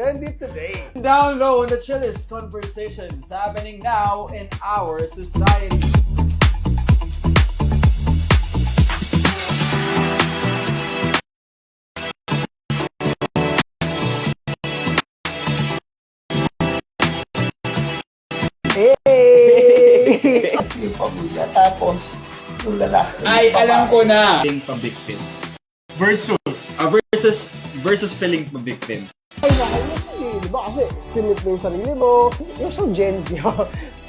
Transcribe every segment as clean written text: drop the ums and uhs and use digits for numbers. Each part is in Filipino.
Trendy today. Down low on the chillest conversations happening now in our society. Hey! Asli yung pamilya, tapos yung lalaki. Ay, alam ko na! Feeling pa-victim. Versus. Versus feeling pa-victim. Ay, nakakainis eh. Di ba? Kasi sinip mo yung sarili mo. Yung so Gen Z,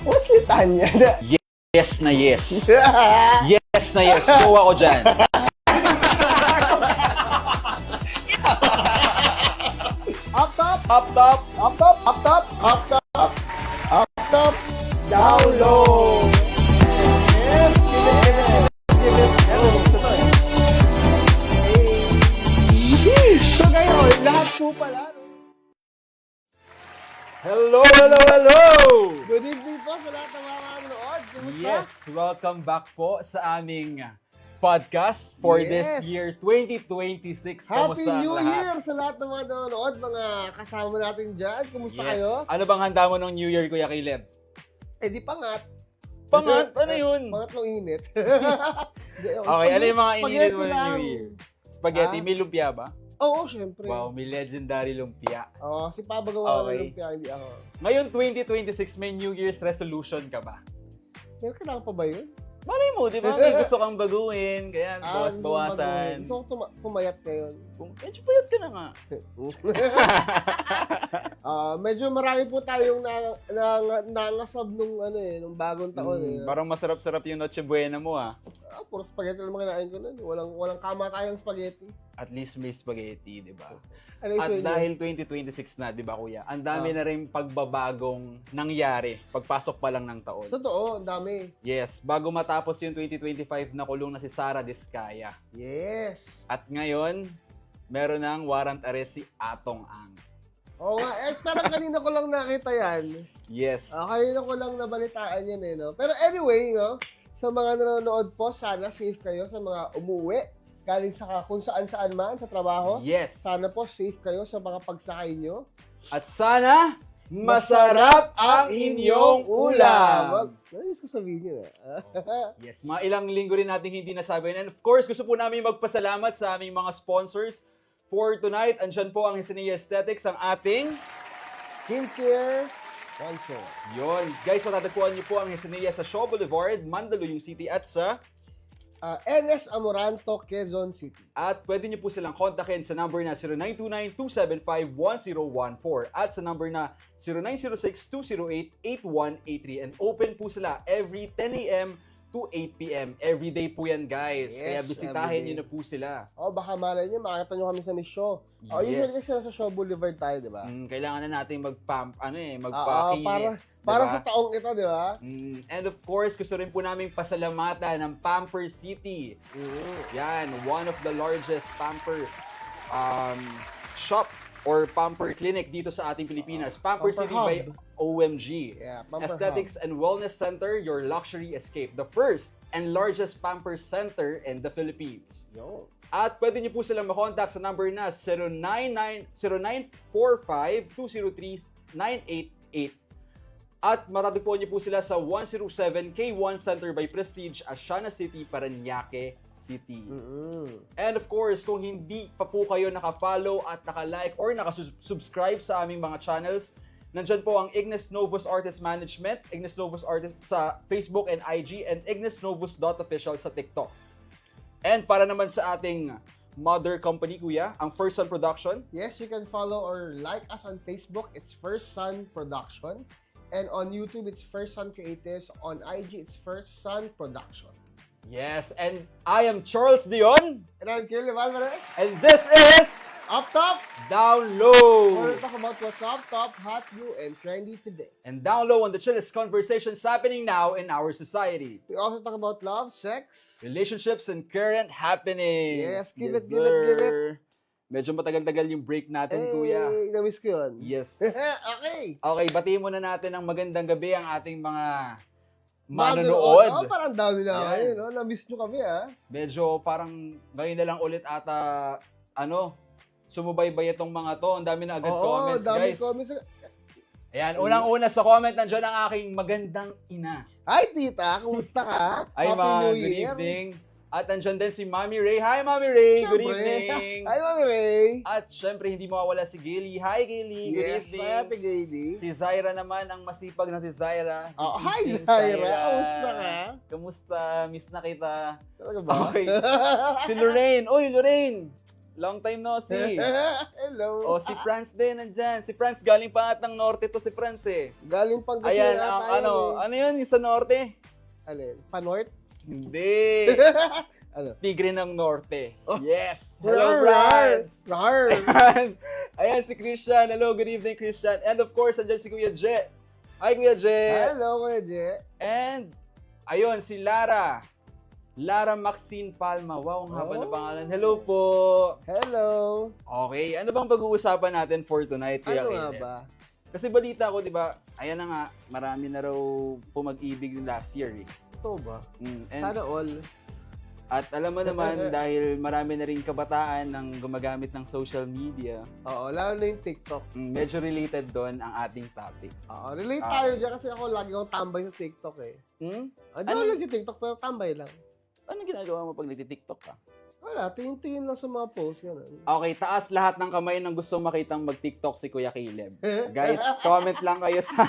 what's litanya na? Yes na yes. Yes na yes. Go ako dyan. Up top, Up top. up top, up top, up top, up top, down low. Yes, give it. Hey. So ngayon, lahat po pala. Hello, hello, hello! Good evening po sa lahat ng mga manonood. Kumusta? Yes, welcome back po sa aming podcast for this Yes. year 2026. Happy Kamusta ang New lahat? Year sa lahat ng mga nanonood, mga kasama natin dyan. Kumusta Yes. kayo? Ano bang handa mo ng New Year, Kuya Caleb? Eh di pangat. Pangat? Ano yun? Pangatlong init. Okay, ano yung mga inilit mo ng lang. New Year? Spaghetti, Ah? may lumpia ba? Oo, syempre. Wow, may legendary lumpia. Oo, si Papa gawa Okay. ng lumpia, hindi ako. Ngayon, 2026, may New Year's resolution ka ba? Meron ka na pa ba yun? Malay mo, di ba? May gusto kang baguhin, kaya Gusto kong bawas-bawasan. Gusto ko pumayat ngayon. Medyo payat ka na nga. Medyo marami po tayong nangasab nung bagong taon. Parang masarap-sarap yung Noche Buena mo ah. Puro spaghetti lang kinain ko nun. Walang kama tayong spaghetti. At least may spaghetti, di ba? Ano yung At sa inyo? dahil 2026 na, di ba kuya? Ang dami na rin pagbabagong nangyari pagpasok pa lang ng taon. Totoo, ang dami. Yes, bago matapos yung 2025, nakulong na si Sara Diskaya. Yes. At ngayon, meron ng warrant arrest si Atong Ang. Oo nga, parang kanina ko lang nakita yan. Yes. Kanina ko lang nabalitaan yan no? Pero anyway, no, sa mga nanonood po, sana safe kayo sa mga umuwi. Galing sa kung saan-saan man sa trabaho. Yes. Sana po safe kayo sa mga pagsakay nyo. At sana, masarap ang inyong ulam. Nais ko sabihin nyo Yes, mga ilang linggo rin natin hindi nasabi. And of course, gusto po namin magpasalamat sa aming mga sponsors for tonight. Andyan po ang Hisinea Aesthetics, ang ating Skincare sponsor. yon. Guys, matatagpuan niyo po ang Hisinea sa Shaw Boulevard, Mandaluyong City at sa NS Amoranto, Quezon City. at pwede niyo po silang kontakin sa number na 0929-275-1014 at sa number na 0906-208-8183 and open po sila every 10 a.m. to 8 p.m. Every day po yan, guys. Yes, Kaya bisitahin everyday. niyo na po sila. Baka malay nyo, makakita nyo kami sa Miss Show. Yes. Usually kasi nasa Shaw Boulevard tayo, di ba? Kailangan na natin magpakinis. Para sa taong ito, di ba? And of course, gusto rin po namin pasalamatan ng Pamper City. Yan, one of the largest pamper shop or pamper clinic dito sa ating Pilipinas. Pamper Pamper City Hub. by OMG. Yeah, Pamper Aesthetics and Wellness Center, your luxury escape. The first and largest pamper center in the Philippines. Yo. At pwede niyo po silang makontak sa number na 0945-203-988. At matatagpuan niyo po sila sa 107 K1 Center by Prestige, Asiana City, Parañaque City. And of course, kung hindi pa po kayo naka-follow at naka-like or naka-subscribe sa aming mga channels, nandyan po ang Ignis Novus Artist Management, Ignis Novus Artist sa Facebook and IG, and ignisnovus.official sa TikTok. And para naman sa ating mother company, kuya, ang First Sun Production. Yes, you can follow or like us on Facebook. It's First Sun Production. And on YouTube, it's First Sun Creatives. On IG, it's First Sun Production. Yes, and I am Charles Dion. And I'm Kelly Valvarez. And this is Up Top! Down Low. We're talk about what's up top, hot, new, and trendy today. And Down Low on the chillest conversations happening now in our society. We also talk about love, sex. Relationships and current happenings. Yes, give it, give it, give it. Medyo matagal-tagal yung break natin, kuya. Na-miss ko yun. Yes. Okay. Okay, batiin muna natin ng magandang gabi ang ating mga Manonood. manonood. Parang dami na Yan. kayo, no? Na-miss nyo kami, ha? Medyo parang ngayon na lang ulit ata, sumubaybay itong mga to. Ang dami na agad Oo, comments, dami guys. comments. Ayan, unang-una sa comment, nandiyan ang aking magandang ina. Hi, tita. Kumusta ka? Ay, Happy ma, New good Year. evening. At nandiyan din si Mami Ray. Hi, Mami Ray. Good Siyempre. evening. Hi, Mami Ray. At syempre, hindi mawawala si Gilly. Hi, Gilly. Good Yes, evening. Ate Gaily. Si Zaira naman, ang masipag na si Zaira. Oh, Good hi, evening, Zaira. Kumusta ka? Kamusta? Miss na kita. Talaga ba? Okay. Si Lorraine. Uy, Lorraine. Long time no see. Hello. O, si Franz din nandyan. Si Franz, galing pa at ng norte to si Franz eh. Galing pang kasi Ayan, ano yun, yung sa norte? Alin? Panort? Hindi. Ano? Tigre ng norte. Oh. Yes. Hello, Franz. Rar. Ayan. Ayan, si Christian. Hello, good evening, Christian. And of course, andyan si Kuya Je. Hi, Kuya Je. Hello, Kuya Je. And, ayun, si Lara. Lara Maxine Palma. Wow, ang haba na Oh. pangalan. Hello po. Hello. Okay, ano bang pag-uusapan natin for tonight, Kuya Ano nga Caleb? ba? Kasi balita ko, di ba, ayan na nga, marami na raw pumag-ibig last year eh. Ito ba? And, Sana all. at alam mo naman, dahil marami na rin kabataan ng gumagamit ng social media, Oo, lalo na yung TikTok. medyo related doon ang ating topic. Oo, relate Ah. tayo dyan kasi ako lagi akong tambay sa TikTok eh. Hindi Ano? ako nag-TikTok pero tambay lang. Anong ginagawa mo pag nagti-TikTok ka? Wala, tingin-tingin lang sa mga posts, gano'n. Okay, taas lahat ng kamay ng gustong makitang mag-TikTok si Kuya Caleb. Guys, comment lang kayo sa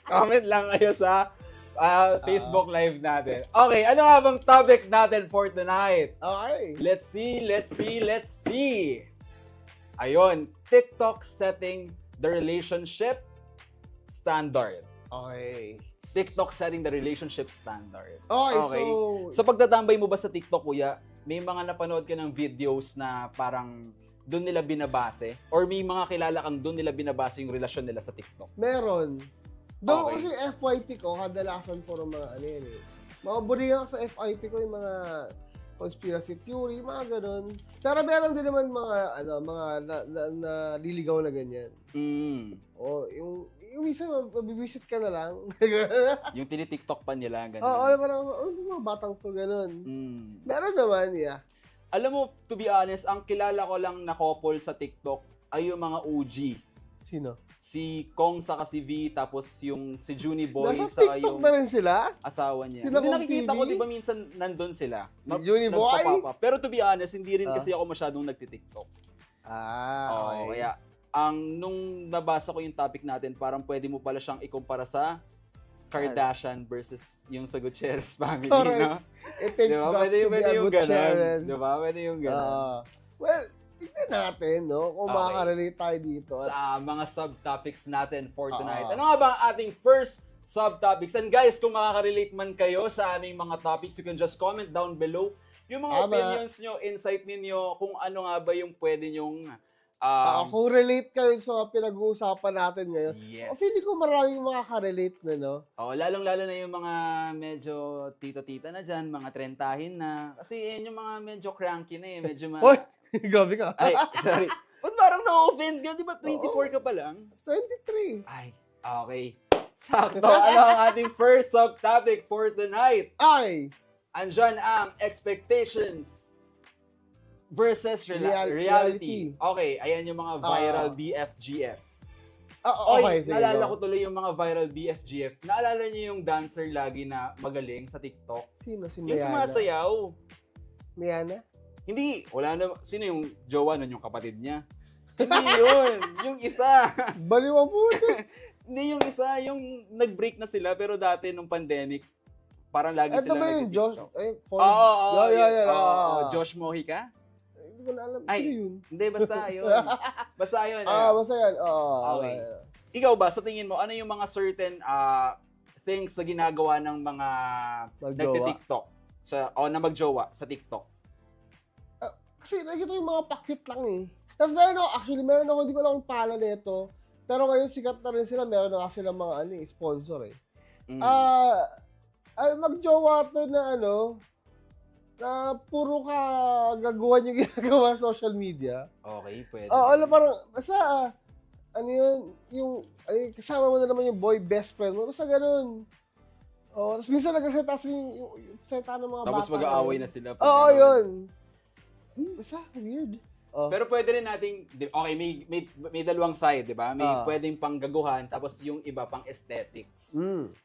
comment lang kayo sa Facebook Live natin. Okay, ano nga bang topic natin for tonight? Okay. Let's see. Ayun, TikTok setting the relationship standard. Okay. TikTok setting the relationship standard. Okay, So pagtatambay mo ba sa TikTok, kuya, may mga napanood ka ng videos na parang doon nila binabase? Or may mga kilala kang doon nila binabase yung relasyon nila sa TikTok? meron. Doon Okay. kasi FYP ko, kadalasan puro mga ano yan eh. Mga burihan sa FYP ko yung mga conspiracy theory, mga ganun. Pero meron din naman mga naliligaw na ganyan. O, yung minsan mabibisit ka na lang. Yung tinitiktok pa nila, ganun. Oo, parang, mga batang to, ganun. Meron naman, yeah. Alam mo, to be honest, ang kilala ko lang na couple sa TikTok ay yung mga OG. Sino? Si Kong saka si V, tapos yung si Junie Boy, Nasa saka TikTok yung na rin sila? asawa niya. Sila Hindi Kong nakikita TV? ko, di ba minsan nandun sila. Si Junie Boy? Nagpapapa. Pero to be honest, hindi rin kasi ako masyadong nagtitiktok. Okay. Kaya, nung nabasa ko yung topic natin, parang pwede mo pala siyang ikumpara sa Kardashian versus yung sa Gutierrez family, Correct. no? It takes Diba? guts to be a yung good ganun. Sharon. Diba? Pwede yung ganun. Well, tignan natin, no? Kung Okay. makaka-relate tayo dito. Sa mga subtopics natin for tonight. Oo. Ano nga ba ang ating first subtopics? And guys, kung makaka-relate man kayo sa aming mga topics, you can just comment down below yung mga Tama. opinions nyo, insight ninyo, kung ano nga ba yung pwede nyong Kung relate kayo sa pinag-uusapan natin ngayon, yes. o feeling ko maraming makaka-relate na, no? Lalong-lalo na yung mga medyo tito-tita na dyan, mga trentahin na. Kasi yan yung mga medyo cranky na eh. Medyo Hoy! Grabe ka. Ay, sorry. Ba't parang na-offend ka? Di ba 24 ka pa lang? 23. Ay, okay. Sakto. Ano ang ating first subtopic for tonight? Ay! Andyan ang expectations versus reality. Okay, ayan yung mga viral BFGF. Okay, sige. naalala go. ko tuloy yung mga viral BFGF. Naalala niyo yung dancer lagi na magaling sa TikTok? Sino? Si Yung Miana? sumasayaw. Miana? Hindi, wala na. Sino yung jowa nun? Yung kapatid niya? Hindi yun. Yung isa. Baliw ang puto. Hindi yung isa. Yung nag-break na sila pero dati nung pandemic, parang lagi Ito sila ba yung Josh? nag-TikTok. Ay, Oo, yeah. Josh Mojica? Hindi ko na alam. Ay. Sino yun? Hindi, basta yun. Basta yun. Basta yan. Okay. Ikaw ba, sa tingin mo, ano yung mga certain things na ginagawa ng mga Magjowa. nagti-TikTok na magjowa sa TikTok? Kasi nakikita ko yung mga pakit lang eh. Tapos meron ako, hindi ko lang pala nito. Pero ngayon sikat na rin sila, meron na kasi silang mga sponsor eh. Magjowa to na na puro ka gagawan yung ginagawa sa social media. Okay, pwede. Parang, basta, kasama mo na naman yung boy best friend mo, basta ganun. Tapos minsan nag-set yung seta ng mga bata. Tapos mag-aaway na sila. Oo, yun. Basta, weird. Oo. Pero pwede rin nating, okay, may dalawang side, di ba? May pwedeng panggaguhan, tapos yung iba pang aesthetics.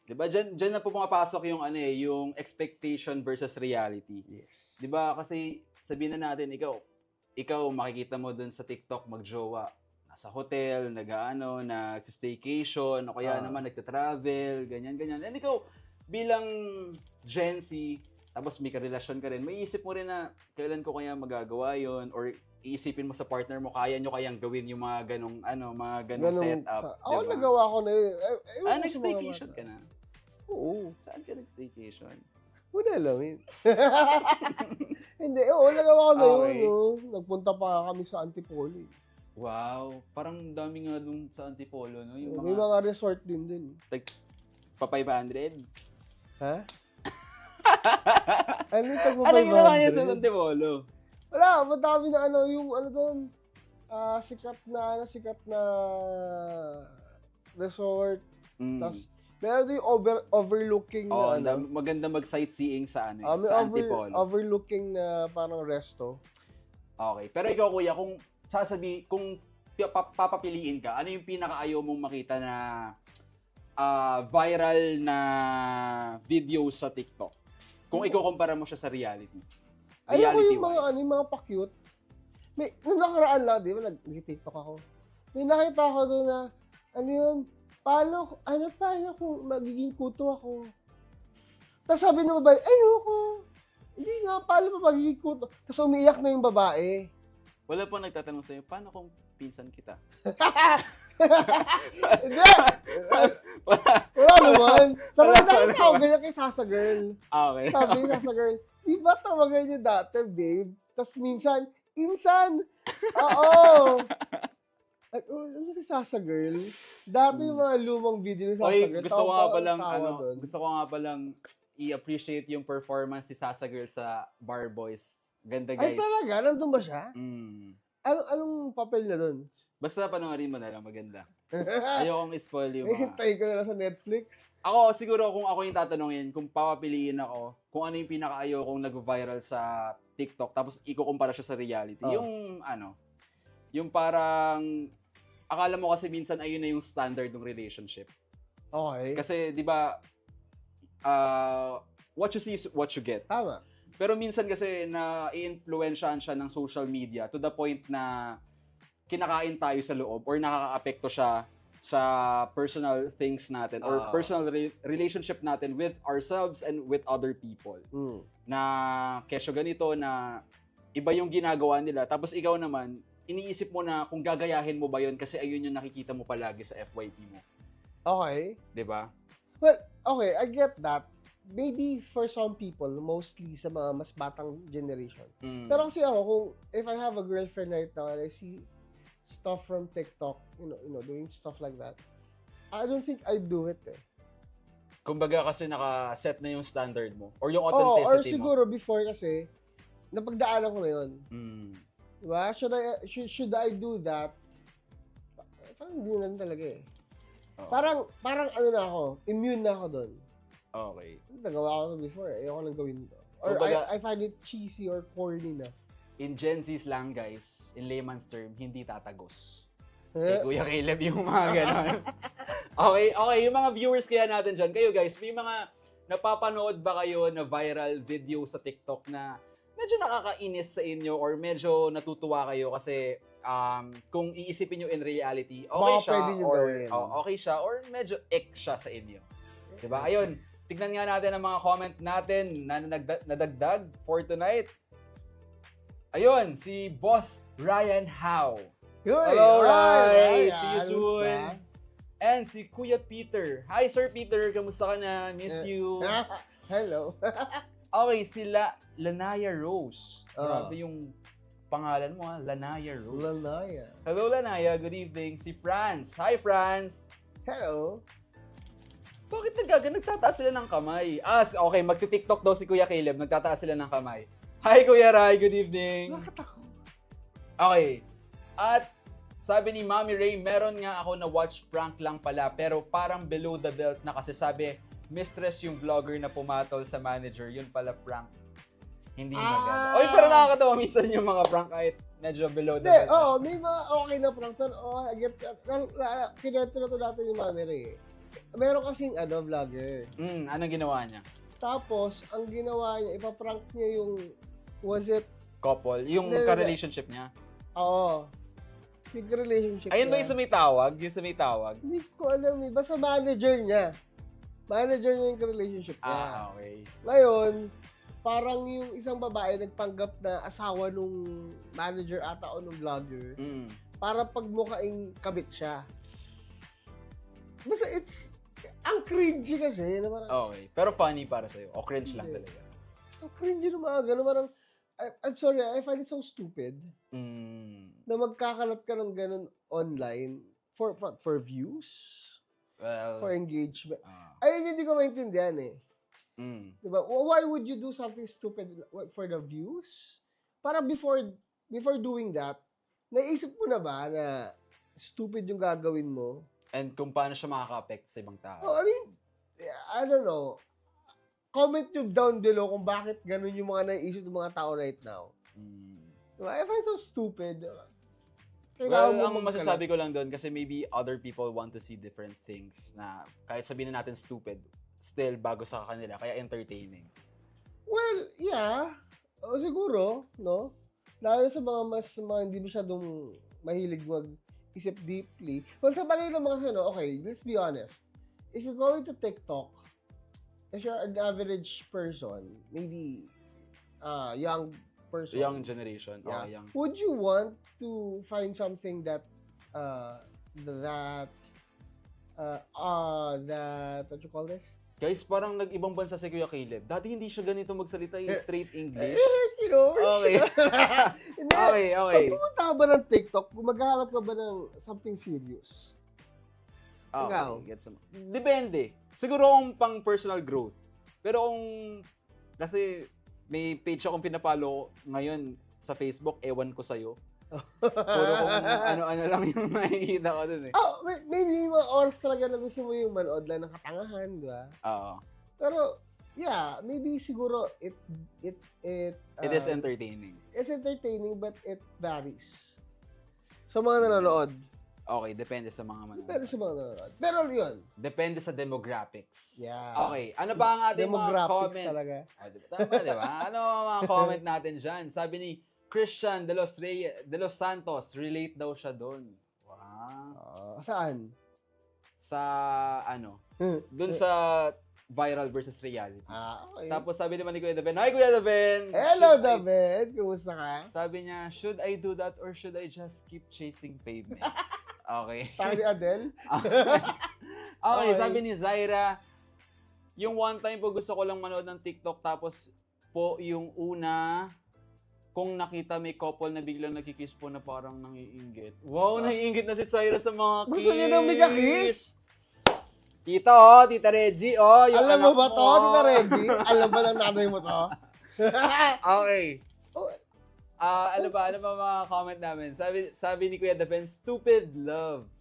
Di ba? Diyan na po pumapasok yung yung expectation versus reality. Yes. Di ba? Kasi sabihin na natin, ikaw makikita mo dun sa TikTok magjowa. Nasa hotel, nag-staycation, o kaya naman nagta-travel, ganyan. And ikaw, bilang Gen Z, tapos may karelasyon ka rin, may isip mo rin na kailan ko kaya magagawa yon, or iisipin mo sa partner mo, kaya nyo kayang gawin yung mga ganong setup. Ako nagawa ko na yun. Nag-staycation ka na? Oo. Saan ka nag-staycation? Wala lang yun. Hindi, nagawa ko na yun. No? Nagpunta pa kami sa Antipolo. Wow, parang dami nga dun sa Antipolo, no? Yung may mga resort din. Like, pa 500? Ha? I mean, tagpo 500. Ano ginawa niya sa Antipolo? Wala, madami na yung doon, sikat na resort. Tapos, meron din overlooking na maganda mag-sightseeing sa sa Antipolo. Overlooking na parang resto. Okay, pero ikaw kuya, kung papapiliin ka, ano yung pinakaayaw mong makita na viral na video sa TikTok? Kung ikukumpara mo siya sa reality. Ayoko yung mga pa-cute. Nung nakaraan lang, di ba, nag-TikTok ako. May nakita ako doon na, paano kung magiging kuto ako? Tapos sabi ng babae, ayoko. Hindi nga, paano pa magiging kuto? Tapos umiiyak na yung babae. Wala pang nagtatanong sa'yo, paano kung pinsan kita? Hindi! Wala naman. Pero nakita ko ganyan kay Sasa Girl. Okay. Sabi ni Sasa Girl, di ba tawagan niyo dati, babe? Tapos minsan, insan! Oo! Ano si Sasa Girl? Dati yung mga lumang video ni Sasa Girl. Gusto ko nga palang i-appreciate yung performance si Sasa Girl sa Bar Boys. Ganda, guys. Ay, talaga? Nandun ba siya? Anong papel na dun? Basta panoorin mo na lang, maganda. Ayokong i-spoil yung mga... Hintay ko na lang sa Netflix. Ako, siguro kung ako yung tatanungin, kung papapiliin ako, kung ano yung pinaka-ayaw kong nag-viral sa TikTok, tapos ikukumpara siya sa reality. Yung parang, akala mo kasi minsan ayun na yung standard ng relationship. Okay. Kasi, di ba, what you see is what you get. Tama. Pero minsan kasi na-i-influensyahan siya ng social media to the point na kinakain tayo sa loob or nakaka-apekto siya sa personal things natin or personal relationship natin with ourselves and with other people. Na kesyo ganito na iba yung ginagawa nila tapos ikaw naman iniisip mo na kung gagayahin mo ba yun kasi ayun yung nakikita mo palagi sa FYP mo. Okay. 'Di ba? Well, okay, I get that. Maybe for some people, mostly sa mga mas batang generation. Pero kasi ako, kung if I have a girlfriend right now and I see stuff from TikTok, doing stuff like that, I don't think I'd do it. Kumbaga kasi naka-set na yung standard mo or yung or authenticity mo. siguro before kasi napagdaanan ko na yun. Diba? Should I do that? Parang hindi na talaga eh. Parang na ako, immune na ako doon. Okay. Nagawa ko to before. Ayoko nang gawin to. Or I find it cheesy or corny na. In Gen Z slang, guys, in layman's term, hindi tatagos. Kay Kuya Caleb yung mga gano'n. Okay, yung mga viewers kaya natin dyan. Kayo guys, may mga napapanood ba kayo na viral video sa TikTok na medyo nakakainis sa inyo or medyo natutuwa kayo kasi kung iisipin nyo in reality, okay siya or medyo ek siya sa inyo. Diba? Ayun, tignan nga natin ang mga comment natin na nadagdag for tonight. Ayun, si Boss Ryan Howe. Hello, Ray! See you soon! And si Kuya Peter. Hi, Sir Peter. Kamusta ka na? Miss you. Hello. Okay, sila Lanaya Rose. Grabe yung pangalan mo, Lanaya Rose. Lanaya. Hello, Lanaya. Good evening. Si Franz. Hi, Franz. Hello. Bakit nagtataas sila ng kamay? Okay, magti-TikTok daw si Kuya Caleb. Nagtataas sila ng kamay. Hi, Kuya Rai. Good evening. Bakit ako? Okay. At sabi ni Mami Ray, meron nga ako na watch prank lang pala pero parang below the belt na kasi sabi mistress yung vlogger na pumatol sa manager. Yun pala prank. Hindi maganda. Oy, pero nakakatawa minsan yung mga prank kahit medyo below the Hindi, belt. may mga okay na prank. Pero, kinento na to natin yung Mami Ray eh. Meron kasing, vlogger. Anong ginawa niya? Tapos, ang ginawa niya, ipaprank niya yung, was it, Couple. Yung Hindi. ka-relationship niya. yung relationship Ayun ba niya. yung sa may tawag? Yung sa may tawag? Hindi ko alam eh. Basta manager niya. Manager niya yung relationship niya. Okay. Ngayon, parang yung isang babae nagpanggap na asawa nung manager ata o nung vlogger para pagmukhaing kabit siya. Basta ang cringy kasi. Na parang, Okay. Pero funny para sa'yo. O cringe lang Hindi. talaga. ang cringy ng mga gano'n. Parang, I'm sorry, I find it so stupid na magkakalat ka ng gano'n online for views, Well, for engagement. Ayun, hindi ko maintindihan eh. Diba? Why would you do something stupid for the views? Parang before doing that, naisip mo na ba na stupid yung gagawin mo? and kung paano siya makaka-affect sa ibang tao. I mean, I don't know. Comment nyo down below kung bakit ganun yung mga naiisip ng mga tao right now. Diba? I find it so stupid. Well, ang masasabi ko lang doon kasi maybe other people want to see different things na kahit sabihin na natin stupid, still bago sa kanila, kaya entertaining. Well, yeah. O siguro, no? Lalo sa mga hindi masyadong mahilig mag-isip deeply. Well, sa bagay naman kasi, no? Okay, let's be honest. If you're going to TikTok, if you're an average person, maybe young person. Young generation. Yeah. Young. Would you want to find something that what you call this? Guys, parang nag-ibang bansa si Kuya Caleb. Dati hindi siya ganito magsalita yung straight English. You know? Okay. Hindi. Okay. Pag pumunta ka ba ng TikTok, kung maghahanap ka ba ng something serious? Ikaw? Gets mo. Depende. Siguro kung pang personal growth. Pero kung, kasi may page akong pinapalo ngayon sa Facebook, ewan ko sa'yo. Puro kung ano-ano lang yung makikita ko dun eh. Maybe yung mga oras talaga na gusto mo yung manood lang ng katangahan, di ba? Oo. Pero, yeah, maybe siguro it It is entertaining. It's entertaining but it varies. Sa mga nanonood. Okay, depende sa mga manonood. Depende sa mga nanonood. Pero yun. Depende sa demographics. Yeah. Okay, ano ba ang ating mga Demographics comment? talaga. Tama, di ba? Ano ang mga comment natin dyan? Sabi ni Christian de los Santos, relate daw siya doon. Wow. Saan? Sa, doon sa viral versus reality. Okay. Tapos sabi naman ni Kuya Daven, hi Kuya Daven! Hello, David! Kumusta ka? Sabi niya, should I do that or should I just keep chasing pavements? Okay. Parang ni Adele? Okay, sabi ni Zaira, yung one time po gusto ko lang manood ng TikTok tapos po yung una, kung nakita may couple na biglang nagkikiss po na parang nangiinggit. Wow, nangiinggit na si Zaira sa mga kiss. Gusto niya ng mega kiss? Tita, Tita Reggie, yung Alam mo anak ba to, Tita Reggie? Alam ba ng nanay mo to? Okay. Oh. Ano ba mga comment namin? Sabi ni Kuya Daven, stupid love.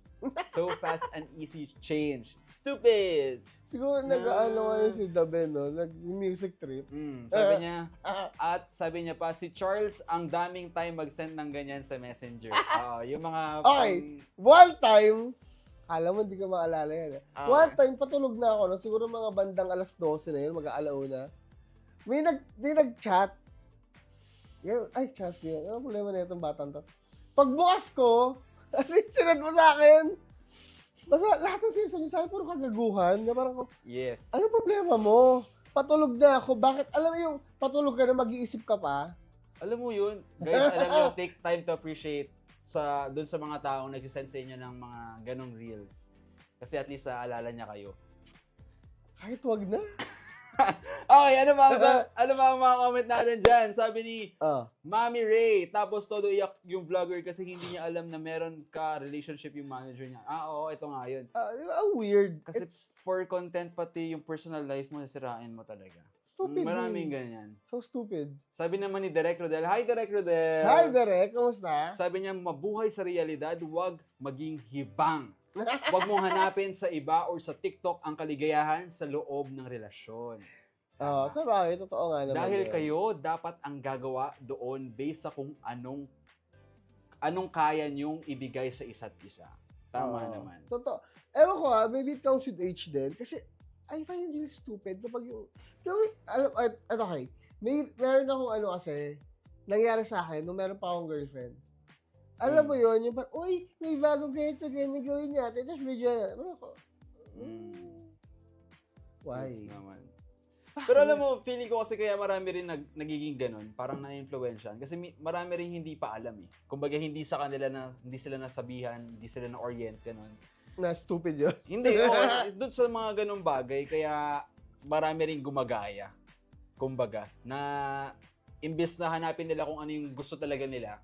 So fast and easy change. Stupid! Siguro nag-ano ngayon si Daben, no? Nag-music trip. Sabi niya, at sabi niya pa, si Charles ang daming time mag-send ng ganyan sa messenger. Yung mga Okay. One time, alam mo, hindi ko maalala yan. One time, patulog na ako, no? Siguro mga bandang alas 12 na yun, mag-aalauna. May nag-chat. Ay, chat niya. Ano problema na itong batang to? Pagbukas ko, sinad mo sa akin. Basta lahat ng sinasabi sa akin, puro kagaguhan. Na parang, yes. ano problema mo? Patulog na ako. Bakit? Alam mo yung patulog ka na mag-iisip ka pa? Alam mo yun, guys, alam mo, take time to appreciate doon sa mga taong nagsisend sa inyo ng mga ganong reels. Kasi at least alala niya kayo. Kahit wag na. Okay, ano ba ang mga comment natin dyan? Sabi ni Mami Ray, tapos todo iyak yung vlogger kasi hindi niya alam na meron ka relationship yung manager niya. Oo, ito nga yun. Weird. Kasi for content pati yung personal life mo, nasirain mo talaga. Stupid. Maraming ganyan. So stupid. Sabi naman ni Direk Rodel, hi Direk Rodel! Hi Direk, kamusta? Sabi niya, mabuhay sa realidad, huwag maging hibang. Huwag mong hanapin sa iba or sa TikTok ang kaligayahan sa loob ng relasyon. Sa bagay, totoo nga naman. Dahil yun. kayo dapat ang gagawa doon based sa kung anong kaya niyong ibigay sa isa't isa. Tama naman. Totoo. Ewan ko maybe it comes with age din. Kasi, I find it really stupid kapag yung, okay, meron akong kasi, nangyari sa akin nung meron pa akong girlfriend. Alam mo yun, yung parang, uy, may bagong ganito, ganyan gawin natin. Tapos medyo, ano ko, why? Yes, naman. Pero alam mo, feeling ko kasi kaya marami rin nagiging ganun, parang na-influensyan. Kasi marami rin hindi pa alam eh. Kumbaga hindi sa kanila hindi sila nasabihan, hindi sila na-orient, ganun. Na stupid yun. Hindi, doon sa mga ganung bagay, kaya marami rin gumagaya. Kumbaga, na imbes na hanapin nila kung ano yung gusto talaga nila,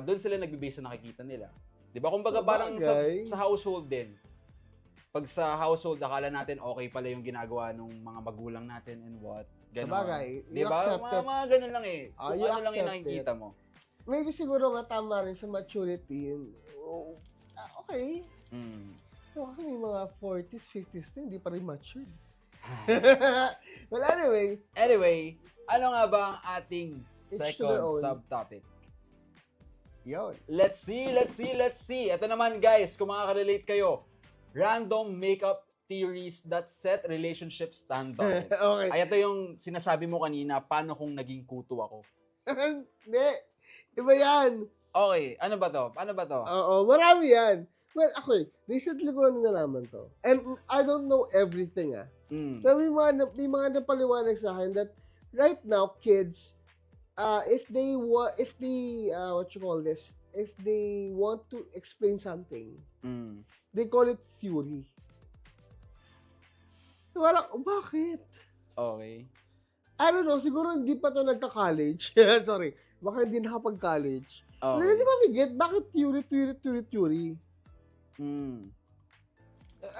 doon sila nagbe-base sa nakikita nila. 'Di ba? Kumbaga parang sa household din. Pag sa household, akala natin okay pala yung ginagawa ng mga magulang natin and what. Ganun. Sabagay, Di ba? Mga ganun lang eh. Kung ano lang yung nakikita mo. Maybe siguro nga tama rin sa maturity. Okay. Kasi may mga 40s, 50s na hindi pa rin matured. Well, Anyway, ano nga ba ang ating second subtopic? Yun. Let's see. Ito naman guys, kung makaka-relate kayo. Random makeup theories that set relationship standard. Okay. Ay, ito yung sinasabi mo kanina, paano kung naging kuto ako? Hindi. Iba yan. Okay, ano ba to? Oo, marami yan. Well, recently ko lang nalaman to. And I don't know everything Pero may mga napaliwanag sa akin that right now, kids, if they want to explain something, they call it theory. Parang, bakit? Okay. I don't know, siguro hindi pa to nagka-college. Sorry, baka hindi nakapag-college. Okay. Hindi ko kasi get, bakit theory?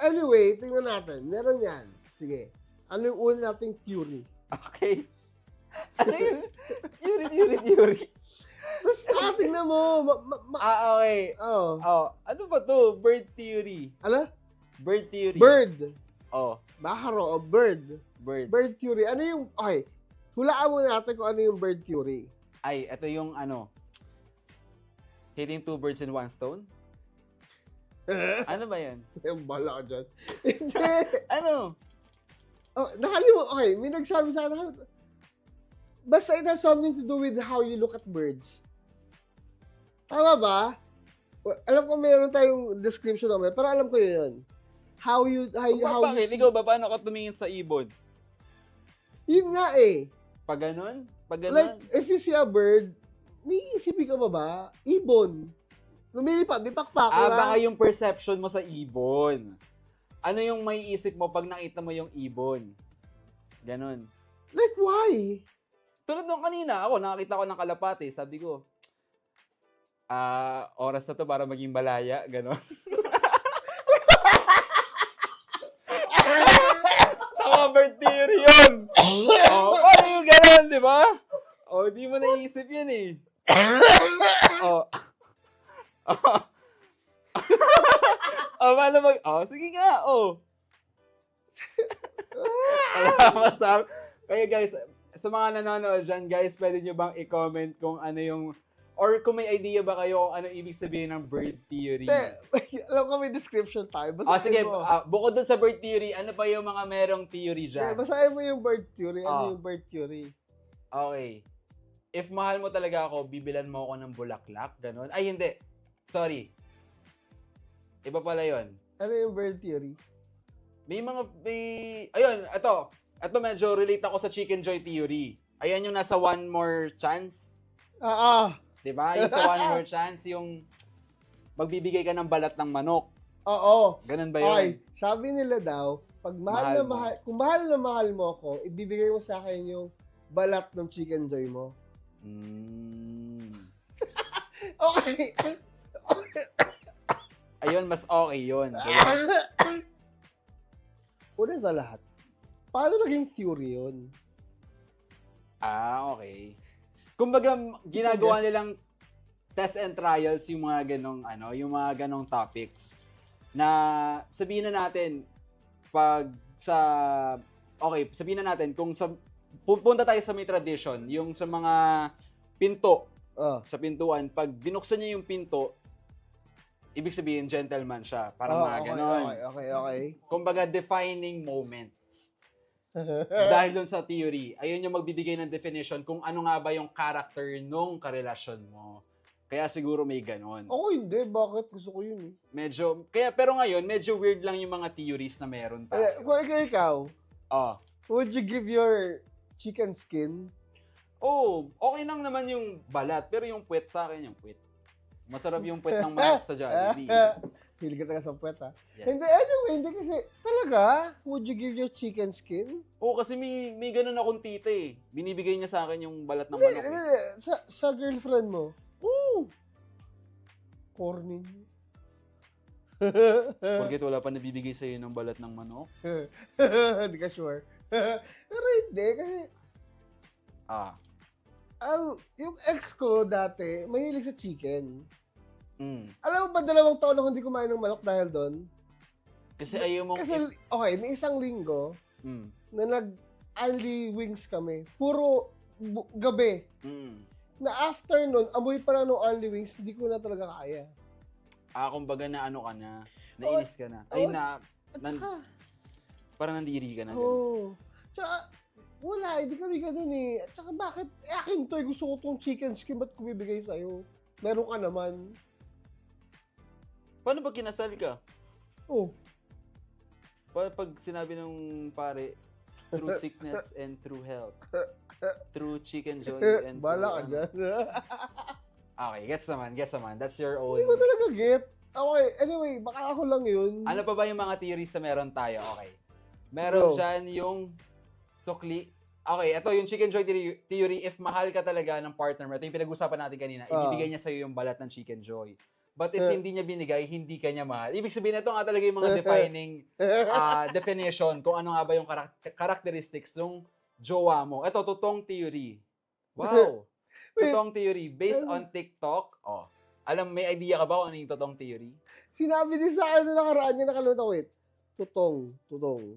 Anyway, tingnan natin. Meron yan. Sige. Ano yung una nating theory? Okay. Ano yun? Theory. Tapos, tingnan mo. Okay. Ano ba to? Bird theory. Ano? Bird theory. Bird. Baharo o bird. Bird Theory. Ano yung, hulaan mo natin kung ano yung bird theory. Ay, ito yung hitting two birds in one stone? Ano ba yan? Yung bala ka dyan. Ano? Nakalimutan. Okay, may nagsabi sa akin. Basta it has something to do with how you look at birds. Tama ba? Alam ko meron tayong description naman, pero alam ko yun. How you Bakit? Ikaw ba? Paano ka tumingin sa ibon? Yun nga eh. Pag ganun? Like, if you see a bird, may isipin ka ba? Ibon. Lumilipad, may pakpak. Baka yung perception mo sa ibon. Ano yung may isip mo pag nakita mo yung ibon? Ganon. Like, why? Tulad nung kanina, nakakita ko ng kalapate, sabi ko, oras na to para maging malaya, ganon. Bird theory yun! Paano yung ganon, di ba? Di mo naisip yun eh. Paano sige nga, Masabi. Kaya guys, sa mga nanonood dyan, guys, pwede nyo bang i-comment kung ano yung, or kung may idea ba kayo kung ano ibig sabihin ng bird theory? Alam ko may description tayo. Sige, bukod dun sa bird theory, ano pa yung mga merong theory dyan? Basahin mo yung bird theory. Ano yung bird theory? Okay. If mahal mo talaga ako, bibilan mo ako ng bulaklak, ganun. Ay, hindi. Sorry. Iba pala yun. Ano yung bird theory? Ayun, ito medyo relate ako sa Chicken Joy theory. Ayan yung nasa one more chance. Diba? Yung sa one more chance, yung magbibigay ka ng balat ng manok. Oo. Ganun ba yun? Sabi nila daw, kung mahal na mahal mo ako, ibibigay mo sa akin yung balat ng Chicken Joy mo. Okay. Ayun, mas okay yun. Una sa lahat, paano naging theory yun? Okay. Kumbaga, ginagawa nilang test and trials yung mga ganong topics. Na sabihin na natin, pag sa okay, sabihin na natin, kung pupunta tayo sa may tradition, yung sa mga pinto, sa pintuan, pag binuksan niya yung pinto, ibig sabihin, gentleman siya. Parang mga ganon. Okay. Kumbaga, defining moments. Dahil dun sa theory, ayun yung magbibigay ng definition kung ano nga ba yung character nung karelasyon mo. Kaya siguro may ganon. Ako hindi, bakit? Gusto ko yun Pero ngayon, medyo weird lang yung mga theories na meron tayo. Kung ikaw, Oh. would you give your chicken skin? Oh, okay lang naman yung balat, pero yung puwet sa akin, yung puwet. Masarap yung puwet ng manok sa Jollibee. Hilig ka talaga sa puwet, ha? Yeah. Hindi kasi, talaga, would you give your chicken skin? Oo, kasi may ganun akong tita eh. Binibigay niya sa akin yung balat ng manok eh. Sa girlfriend mo? Oo! Corny. Porket wala pa nabibigay sa'yo ng balat ng manok? Hindi ka sure. Pero hindi, kasi yung ex ko dati, mahilig sa chicken. Alam mo ba, 2 taon ako hindi kumain ng manok dahil doon? Kasi ayaw mong... Okay, may isang linggo na nag-only wings kami. Puro gabi. Na after nun, amoy pa lang ng only wings, hindi ko na talaga kaya. Kumbaga na ano ka na, nainis ka na. Parang nandiri ka na. Oo. Tsaka, wala, hindi kami ganun eh. At saka bakit, akin to, gusto ko tong chicken skin, ba't ko bibigay sa'yo? Meron ka naman. Paano pag kinasal ka? Oh. Pag sinabi ng pare, through sickness and through health. Through chicken joy and Bala ka dyan. Okay, gets naman. That's your own. Hindi ko talaga get. Okay, anyway, baka ako lang yun. Ano pa ba yung mga theories na meron tayo? Okay. Meron dyan yung sukli. Okay, ito yung chicken joy theory. If mahal ka talaga ng partner mo, ito yung pinag-usapan natin kanina, ibibigay niya sa'yo yung balat ng chicken joy. But if hindi niya binigay, hindi ka niya mahal. Ibig sabihin, ito nga talaga yung mga defining definition kung ano nga ba yung characteristics ng jowa mo. Ito, totoong theory. Wow! Totoong theory. Based on TikTok. May idea ka ba kung ano yung totoong theory? Sinabi din sa akin na nakaraan niya, nakalimutan ko, wait. Tutong.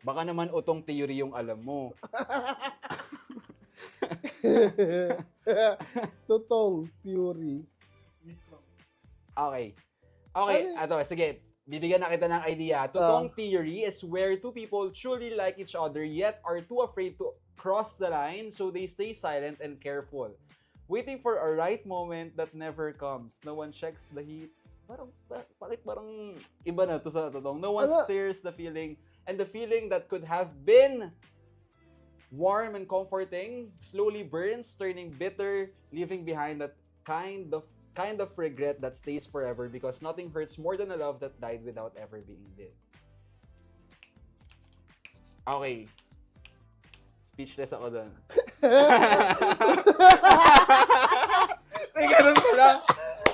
Baka naman utong theory yung alam mo. Tutong theory. Okay, sige. Bibigyan na kita ng idea. Totoong theory is where two people truly like each other yet are too afraid to cross the line, so they stay silent and careful. Waiting for a right moment that never comes. No one checks the heat. Bakit parang iba na to sa totoong? No one stirs the feeling, and the feeling that could have been warm and comforting slowly burns, turning bitter, leaving behind that kind of regret that stays forever because nothing hurts more than a love that died without ever being dead. Okay. Speechless ako doon. May ganun pala.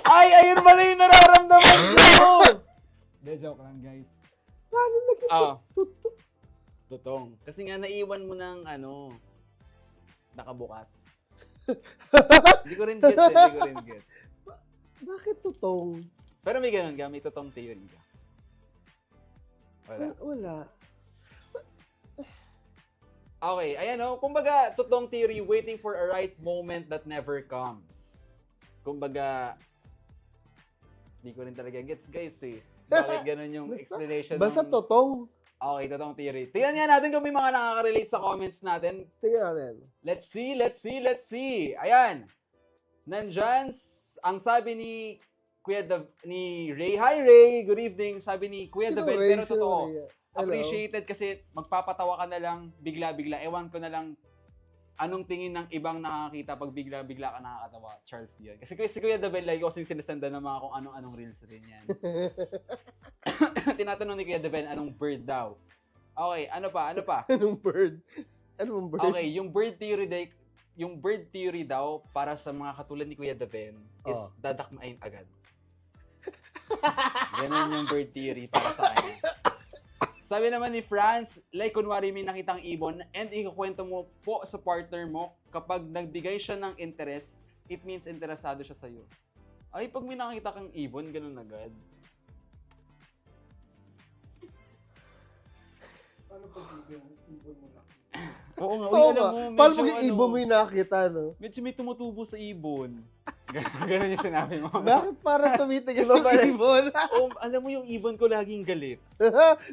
Ay, ayun pala yung nararamdaman ko! De, joke lang, guys. Paano naging Tutong. Kasi nga, naiwan mo ng, nakabukas. Hindi ko rin get. Bakit tutong? Pero may ganun ka, may totoong theory ka. Wala. Okay, ayan kumbaga, totoong theory, waiting for a right moment that never comes. Kumbaga, hindi ko rin talaga gets, guys eh. Bakit ganun yung explanation Basta totong. Okay, totoong theory. Tingnan nga natin kung may mga nakaka-relate sa comments natin. Tingnan natin. Let's see. Ayan. Nandyan, ang sabi ni ni Ray. Hi Ray, good evening. Sabi ni Kuya David, pero totoo. Appreciated kasi magpapatawa ka na lang bigla-bigla. Ewan ko na lang anong tingin ng ibang nakakita pag bigla-bigla ka nakakatawa. Charles yun. Kasi si Kuya David, lagi ko kasing sinasanda ng mga kung anong reels rin yan. Tinatanong ni Kuya David, anong bird daw? Okay, ano pa? Anong bird? Anong bird? Okay, yung bird theory daw para sa mga katulad ni Kuya David is dadakmain agad. Ganun yung bird theory para sa akin. Sabi naman ni Franz, like kunwari may nakitang ibon and ikukwento mo po sa partner mo kapag nagbigay siya ng interest, it means interesado siya sa'yo. Ay, pag may nakita kang ibon, ganun agad. Oo nga, Oo alam nga. mo, Paano medyo mag-iibon mo yung nakita, no? medyo may tumutubo sa ibon. Ganun yung sinabi mo. Bakit parang tumitigas Iba yung pala. ibon? Alam mo yung ibon ko laging galit.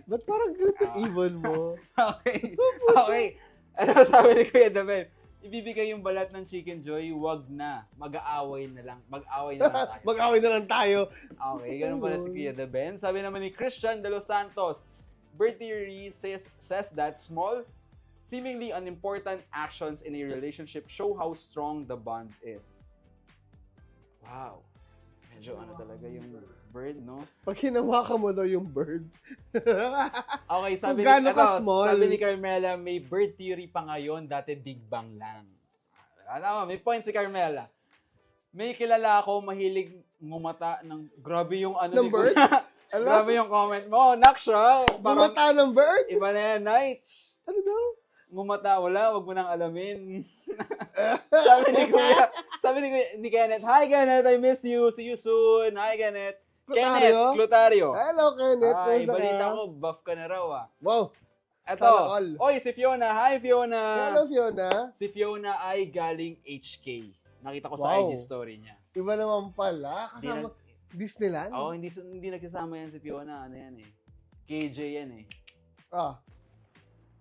Ba't parang ganito yung ibon mo? Okay. Okay. Ano sabi ni Kuya David? Ibibigay yung balat ng Chicken Joy, wag na. Mag-aaway na lang. Mag-aaway na lang tayo. Mag-away na lang tayo. Okay, ganun pala si Kuya David. Sabi naman ni Christian De Los Santos, Bird Theory says that small, seemingly unimportant actions in a relationship show how strong the bond is. Wow. Medyo ano talaga yung bird, no? Pag hinawakan mo daw yung bird. Okay, Kung gaano ka small. sabi ni Carmela, may bird theory pa ngayon, dati Big Bang lang. Alam mo, may point si Carmela. May kilala ako mahilig ngumata ng, grabe yung ano Ng bird? Alam? Grabe yung comment mo, Naksha. Bumata ng bird? Iba na yan, Nights. Ano daw? Ngumata, wala, wag mo nang alamin. sabi ni Kenneth, hi Kenneth, I miss you, see you soon. Hi Kenneth. Kenneth Clotario. Hello, Kenneth. Ay, Kumusta balita ka? ko, buff ka na raw ah. Wow. Eto, Sana all. oy, si Fiona. Hi, Fiona. Hello, Fiona. Si Fiona ay galing HK. Nakita ko sa Wow. IG story niya. Iba naman pala. Kasama Disneyland? Oo, hindi nagsasama yan si Fiona. Ano yan eh. KJ yan eh. Ah.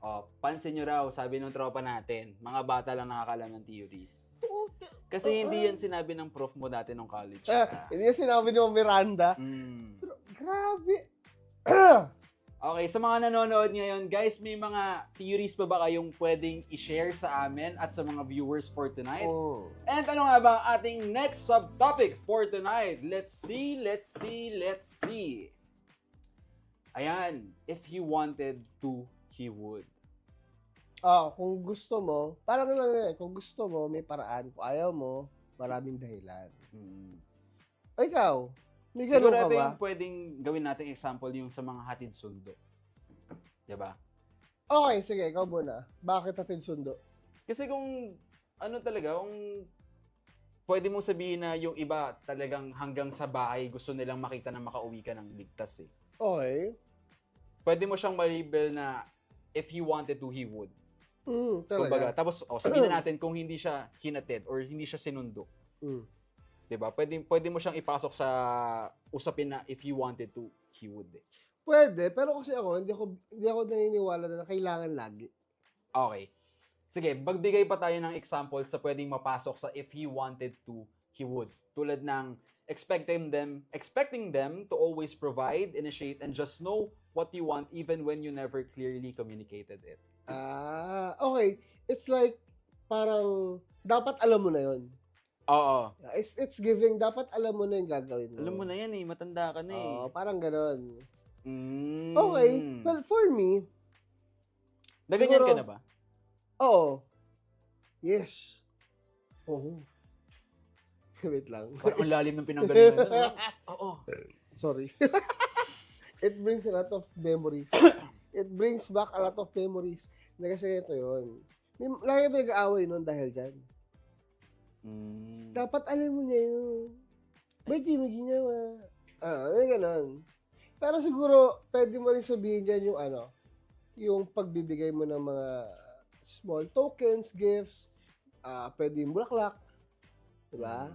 Oh, pansin nyo raw, sabi ng tropa natin, mga bata lang nakakalam ng theories. Kasi hindi yan sinabi ng prof mo dati nung college. Hindi yan sinabi ni Miranda. Pero, grabe. Okay, sa mga nanonood ngayon, guys, may mga theories pa ba kayong pwedeng i-share sa amin at sa mga viewers for tonight? Oh. And ano nga ba ang ating next subtopic for tonight? Let's see. Ayan, if he wanted to, he would. Kung gusto mo, parang lang kung gusto mo, may paraan. Kung ayaw mo, maraming dahilan. O ikaw, may ganun Siguro ka ito ba? yung pwedeng gawin nating example yung sa mga hatid sundo. Diba? Okay, sige, ikaw muna. Bakit natin sundo? Kasi kung ano talaga, kung pwede mong sabihin na yung iba talagang hanggang sa bahay gusto nilang makita na makauwi ka ng ligtas eh. Okay. Pwede mo siyang malabel na if he wanted to, he would. Kumbaga, Talaga. tapos sabihin na natin kung hindi siya hinatid or hindi siya sinundo. Diba? Pwede mo siyang ipasok sa usapin na if he wanted to, he would. Eh. Pwede, pero kasi ako, hindi ako naniniwala na kailangan lagi. Okay. Sige, magbigay pa tayo ng example sa pwedeng mapasok sa if he wanted to, he would. Tulad ng expecting them to always provide, initiate, and just know what you want even when you never clearly communicated it. Okay. It's like, parang, dapat alam mo na yon. Oo. It's giving, dapat alam mo na yung gagawin mo. Alam mo na yan eh, matanda ka na eh. Parang ganon. Mm. Okay. Well, for me, Naganyan siguro, ka na ba? Oo. Yes. Oo. Wait lang. Parang ang lalim ng pinanggalingan. Oo. Sorry. It brings a lot of memories. It brings back a lot of memories. Na kasi ito yun. Lagi na nag-aaway nun dahil dyan. Dapat alam mo na yun. Ba't di mo ginawa? Ganon. Pero siguro, pwede mo rin sabihin dyan yung yung pagbibigay mo ng mga small tokens, gifts, pwede yung bulaklak. Diba?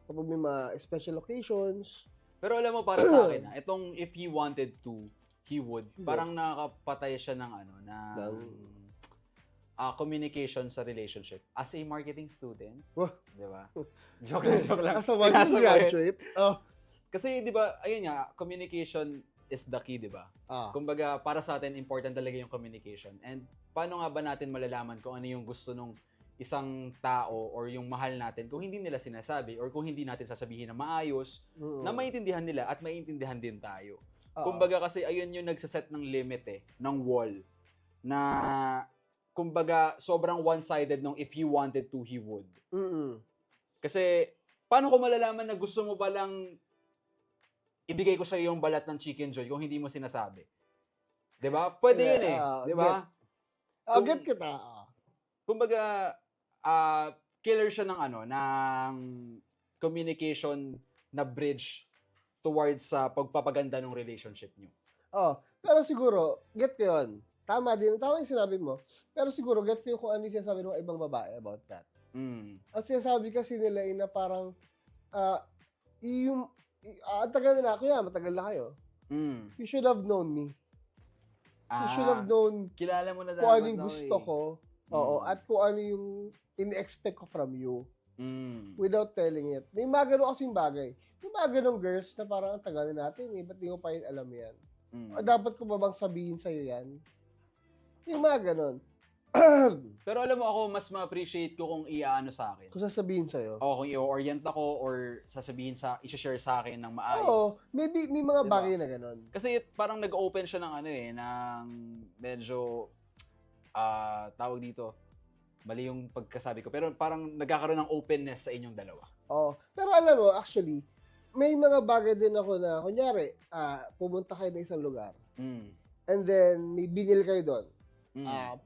Kapag may mga special occasions. Pero alam mo, para sa akin, itong if he wanted to, he would, parang nakakapatay siya ng communication sa relationship. As a marketing student, di ba? Joke lang. As a marketing graduate. Kasi, di ba, ayun nga, communication is the key, di ba? Kumbaga, para sa atin, important talaga yung communication. And paano nga ba natin malalaman kung ano yung gusto nung isang tao or yung mahal natin kung hindi nila sinasabi or kung hindi natin sasabihin na maayos, na maintindihan nila at maintindihan din tayo. Kumbaga kasi ayun yung nagsaset ng limit ng wall, na kumbaga sobrang one-sided nung if he wanted to, he would. Kasi paano ko malalaman na gusto mo palang ibigay ko sa iyo yung balat ng Chicken Joy kung hindi mo sinasabi? 'Di ba? Pwede yun eh, 'di ba? Get kita. Kumbaga killer siya ng ng communication na bridge towards sa pagpapaganda ng relationship niyo. Pero siguro, get ko yun. Tama yung sinabi mo. Pero siguro, get ko yung kung ano yung sinasabi ng mga ibang babae about that. Ang sinasabi kasi nila ay na parang, ang tagal na ako yan, matagal na kayo. You should have known me. You should have known kilala mo na kung ano dapat yung ako gusto ko. Oo, at kung ano yung in-expect ko from you. Without telling it. May mga ganun kasing bagay. May mga ganung girls na parang ang tagal na natin eh, ba't di mo pa yun alam yan? O dapat ko ba bang sabihin sa'yo yan? Yung mga ganun. Pero alam mo ako, mas ma-appreciate ko kung iaano sa akin. Kung sasabihin sa'yo. O kung i-orient ako or i-share sa akin ng maayos. Oo, maybe may mga Diba? bagay na ganun. Kasi parang nag-open siya ng ng medyo, tawag dito, mali yung pagkasabi ko. Pero parang nagkakaroon ng openness sa inyong dalawa. Oo. Pero alam mo, actually, may mga bagay din ako na, kunyari, pumunta kayo na isang lugar. And then, may binil kayo doon.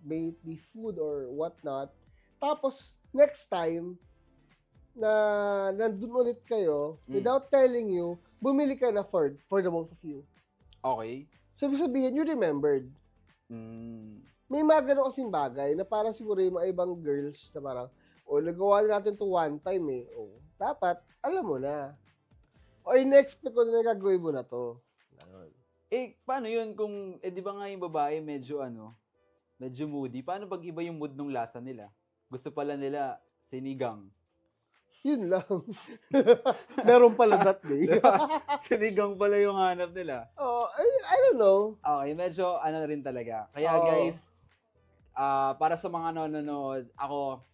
May it be food or whatnot. Tapos, next time, na nandun ulit kayo, without telling you, bumili ka na for the both of you. Okay. So, ibig sabihin, you remembered. May mga ganun kasing bagay na parang siguro yung mga ibang girls na parang, nagawa natin to one time eh. Dapat, alam mo na. O in-expect ko na gagawin mo na to. Ganun. Paano yun kung, di ba nga yung babae medyo medyo moody. Paano pag iba yung mood ng lasa nila? Gusto pala nila sinigang. Yun lang. Meron pala that day. Sinigang pala yung hanap nila. I don't know. Okay, medyo rin talaga. Kaya guys, para sa mga nanonood, ako,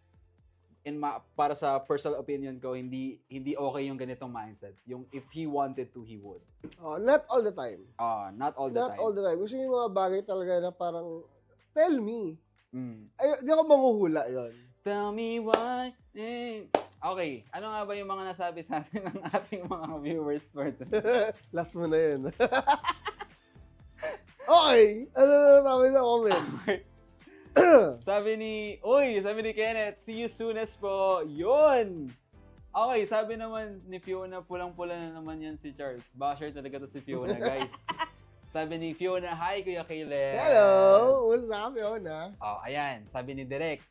para sa personal opinion ko, hindi okay yung ganitong mindset. Yung if he wanted to, he would. Not all the time. Not all the time. Not all the time. Gusto yung mga bagay talaga na parang, tell me. Ay, di ako manghuhula yun. Tell me why. Okay, ano nga ba yung mga nasabi sa atin ng ating mga viewers for today? Last mo na yun. Okay, ano na sabi sa comments? sabi ni Kenneth, see you soonest po. Yun! Okay, sabi naman ni Fiona, pulang-pula na naman yan si Charles. Basher talaga to si Fiona, guys. Sabi ni Fiona, hi Kuya Caleb. Hello! What's up, Fiona? Ayan. Sabi ni Direk,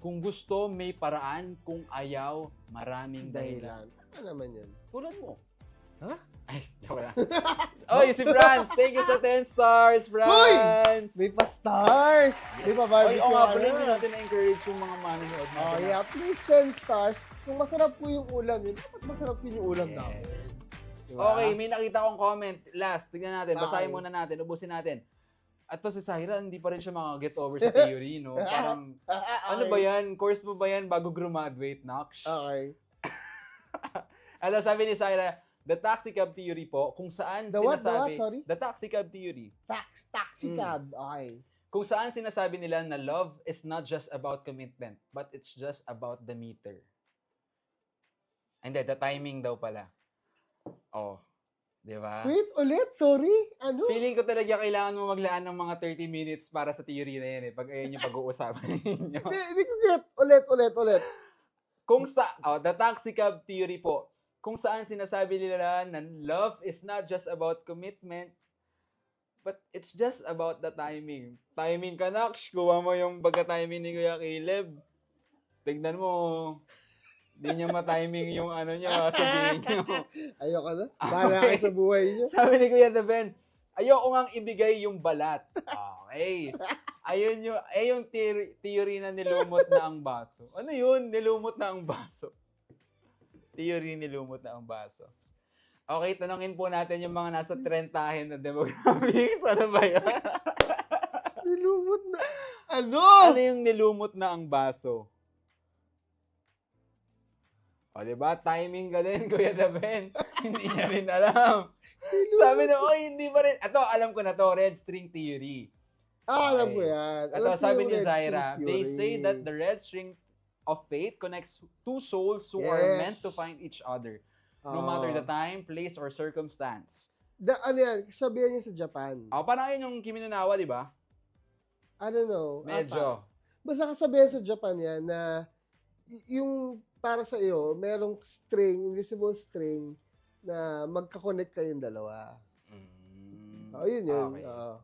kung gusto, may paraan. Kung ayaw, maraming dahilan. Ano naman yun? Tulad mo. Ha? Ay, joke lang. Oy, si Franz! Thank you sa 10 stars, Franz! May pa-stars! May pa-barbecue. Oy, nga pala, hindi natin na-encourage yung mga manonood natin. Yeah, please send stars. Kung masarap po yung ulam yun, dapat masarap din yung ulam namin. Diba? Okay, may nakita akong comment. Last, tignan natin. Basahin muna natin. Ubusin natin. At to si Syra, hindi pa rin siya maka-get over sa theory, no? Parang, ano ba yan? Course mo ba yan bago graduate, Nox? Okay. At sabi ni Syra, the taxi cab theory po, kung saan sinasabi... Sorry? The taxi cab theory. Taxi cab. Okay. Kung saan sinasabi nila na love is not just about commitment, but it's just about the meter. Hindi, the timing daw pala. Di ba? Wait, ulit? Sorry? Ano? Feeling ko talaga kailangan mo maglaan ng mga 30 minutes para sa theory na yan eh. Pag ayun yung pag-uusapan ninyo. Hindi ko get. Ulit. Kung the taxi cab theory po, kung saan sinasabi nila na love is not just about commitment, but it's just about the timing. Timing ka, Naksh. Kuha mo yung pagka-timing ni Kuya Caleb. Tignan mo. Hindi niya ma-timing yung niya, sabihin niyo. Ayoko na. Bahala kayo sa buhay niyo. Sabi ni Kuya Daven, ayoko ngang ibigay yung balat. Okay. Yung theory na nilumot na ang baso. Ano yun? Nilumot na ang baso. Theory nilumot na ang baso. Okay, tanongin po natin yung mga nasa trentahin na demographics. Ano ba yan? Nilumot na. Ano? Ano yung nilumot na ang baso? Diba? Timing ka din, Kuya Daven. Hindi niya rin alam. Sabi na, hindi pa rin. Ito, alam ko na to, red string theory. Alam ko yan. Ito, sabi ni Zaira, they say that the red string of fate connects two souls who are meant to find each other. No matter the time, place, or circumstance. Ano yan? Sabihan niya sa Japan. Parang yun yung Kimi no Na wa, di ba? I don't know. Medyo. Basta kasabihan sa Japan yan na yung para sa iyo, merong string, invisible string na magka-connect kayong dalawa. Yun yun. Okay. Oo.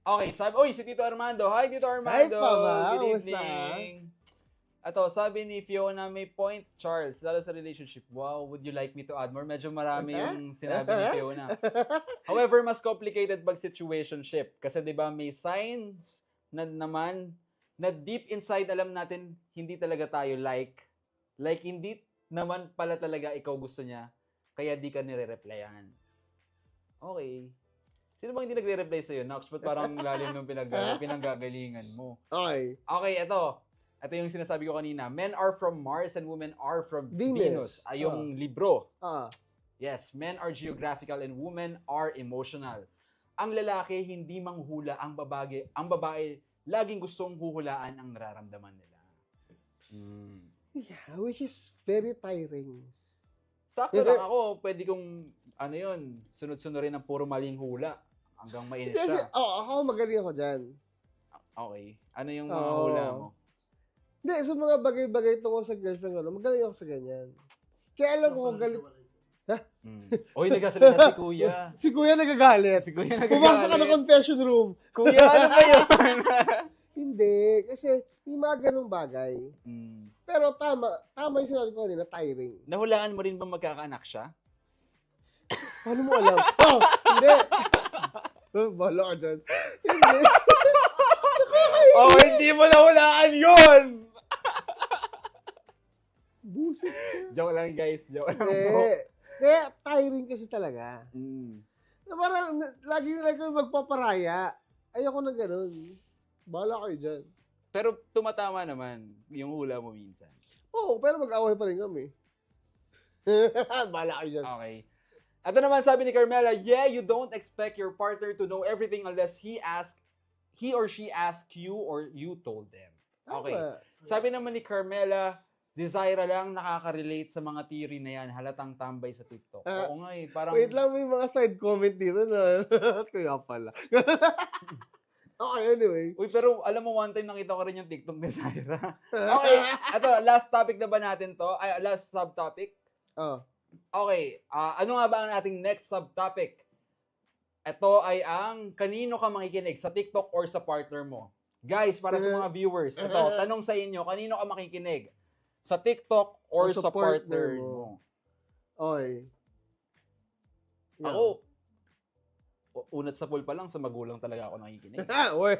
Okay, sabi, si Tito Armando. Hi, Tito Armando. Hi, Papa. Good Kamusta? evening. Sabi ni Fiona, may point, Charles, lalo sa relationship. Wow, would you like me to add more? Medyo marami yung sinabi ni Fiona. However, mas complicated pag situationship. Kasi 'di ba may signs na naman na deep inside alam natin hindi talaga tayo like hindi naman pala talaga ikaw gusto niya, kaya di ka nire-replyan. Okay. Sino bang hindi nagre-reply sa'yo, Nox? Ba't parang lalim ng pinanggagalingan mo? Okay. Okay, ito. Ito yung sinasabi ko kanina. Men are from Mars and women are from Venus. Ay, yung libro. Yes, men are geographical and women are emotional. Ang lalaki hindi manghula, ang babae laging gustong huhulaan ang nararamdaman nila. Yeah, which is very tiring. Sakto lang ako, pwede kong sunod-sunod rin ng puro maling hula hanggang mainit Kasi, siya. ako magaling ako dyan. Okay. Ano yung mga hula mo? Hindi, sa mga bagay-bagay tungkol sa girls ng magaling ako sa ganyan. Kaya alam ko kung galing. Oy, nagkasalita si Kuya. Si Kuya nagagalit. Pumasok ka na confession room. Kuya, ano ba yun? Hindi, kasi yung mga ganung bagay. Pero tama yung sinabi ko kanina, tiring. Nahulaan mo rin ba magkakaanak siya? Paano mo alam? Hindi. Bala ka dyan. Hindi. Hindi mo nahulaan yun! Busit. Joke lang, guys. Joke lang po. Hindi. Kaya tiring kasi talaga. Na parang lagi ko magpaparaya. Ayoko na ganun. Bahala kayo dyan. Pero tumatama naman yung hula mo minsan. Oo, pero mag-away pa rin kami. Bahala kayo dyan. Okay. Ito naman sabi ni Carmela, yeah, you don't expect your partner to know everything unless he or she asks you or you told them. Okay. Sabi naman ni Carmela, si Zaira lang nakaka-relate sa mga theory na yan. Halatang tambay sa TikTok. Oo nga eh. Parang... Wait lang, may mga side comment dito na kaya pala. Okay, anyway. Uy, pero alam mo, one time nakita ko rin yung TikTok ni Zaira. Okay, ito, last topic na ba natin to? Ay, last subtopic? Okay, ano nga ba ang ating next subtopic? Ito ay ang kanino ka makikinig, sa TikTok or sa partner mo? Guys, para sa mga viewers, ito, tanong sa inyo, kanino ka makikinig? Sa TikTok or sa partner mo? Okay. Ako, unat sa pool pa lang, sa magulang talaga ako nakikinig. Uy.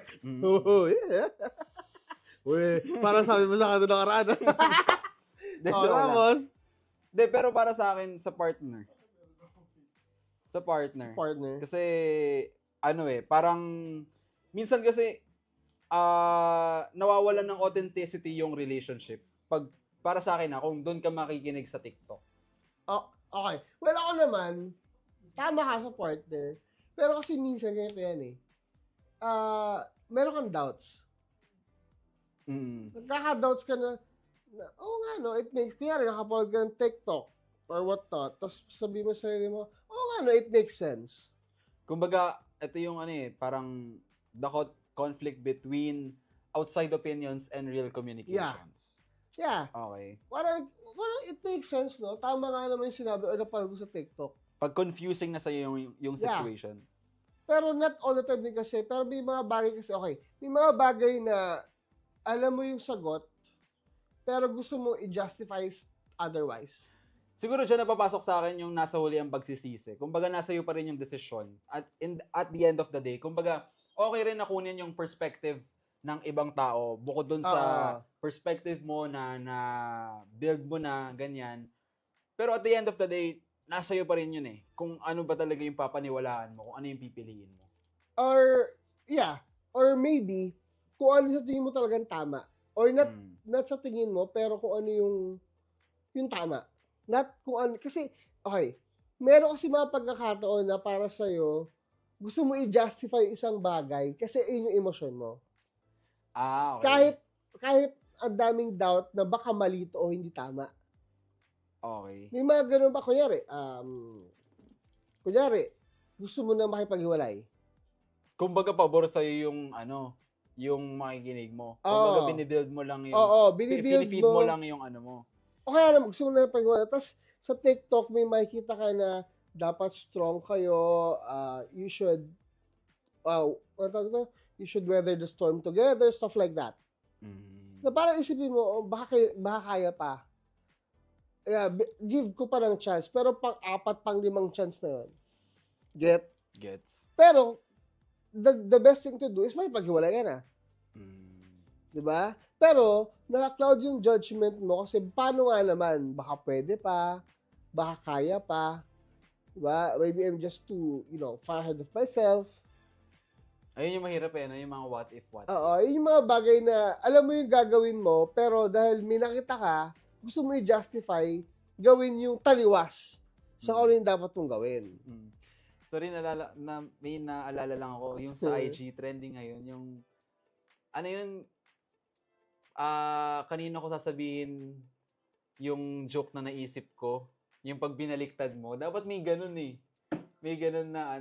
Uy, parang sabi mo sa akin doon nakaraan. Ramos. De, pero para sa akin, sa partner. Sa partner. Kasi, parang, minsan kasi, nawawalan ng authenticity yung relationship. Para sa akin kung doon ka makikinig sa TikTok. Okay. Well, ako naman, tama ka sa partner. Pero kasi minsan ganito yan meron kang doubts. Nagkaka-doubts ka na it makes, kaya nakapanood ka ng TikTok or what not, tapos sabihin mo sa sarili mo, it makes sense. Kumbaga, ito yung parang the conflict between outside opinions and real communications. Yeah. Okay. Parang it makes sense, no? Tama nga naman yung sinabi o napanood ko sa TikTok. Pag confusing na sa'yo yung situation. Pero not all the time din kasi, pero may mga bagay kasi, may mga bagay na alam mo yung sagot, pero gusto mo i-justify otherwise. Siguro dyan napapasok sa akin yung nasa huli ang pagsisisi. Kumbaga, nasa iyo pa rin yung desisyon. At the end of the day, kumbaga, okay rin na kunin yung perspective ng ibang tao bukod dun sa perspective mo na build mo na ganyan. Pero at the end of the day, nasa iyo pa rin yun kung ano ba talaga yung papaniwalaan mo, kung ano yung pipiliin mo. Or maybe, kung ano sa tingin mo talagang tama. Or not sa tingin mo, pero kung ano yung tama. Not kung ano, kasi, meron kasi mga pagkakataon na para sa'yo, gusto mo i-justify isang bagay kasi yun yung emosyon mo. Okay. Kahit ang daming doubt na baka mali ito o hindi tama. Okay. May mga ganun ba, kunyari, gusto mo na makipaghiwalay. Kumbaga, pabor sa'yo yung makikinig mo. Kumbaga, binibuild mo lang yung... Pinifeed mo lang yung mo. O kaya naman, gusto mo na makipaghiwalay. Tapos, sa TikTok, may makikita ka na dapat strong kayo, you should ano tawag ito? You should weather the storm together, stuff like that. Na parang isipin mo, baka kaya pa. Yeah, give ko pa ng chance. Pero pang-4, pang-5 chance na yun. Gets. Pero, the best thing to do is may paghiwalay ka na. Diba? Pero, naka-cloud yung judgment mo kasi paano nga naman? Baka pwede pa, baka kaya pa. Diba? Maybe I'm just too, far ahead of myself. Ayun yung mahirap yung mga what if. Oo, yun yung mga bagay na alam mo yung gagawin mo, pero dahil may nakita ka, gusto mo i-justify, gawin yung taliwas sa ano yung dapat mong gawin. Sorry, may naalala lang ako, yung sa IG trending ngayon, yung, kanino ko sasabihin yung joke na naisip ko, yung pag binaliktad mo, dapat may ganun May ganun na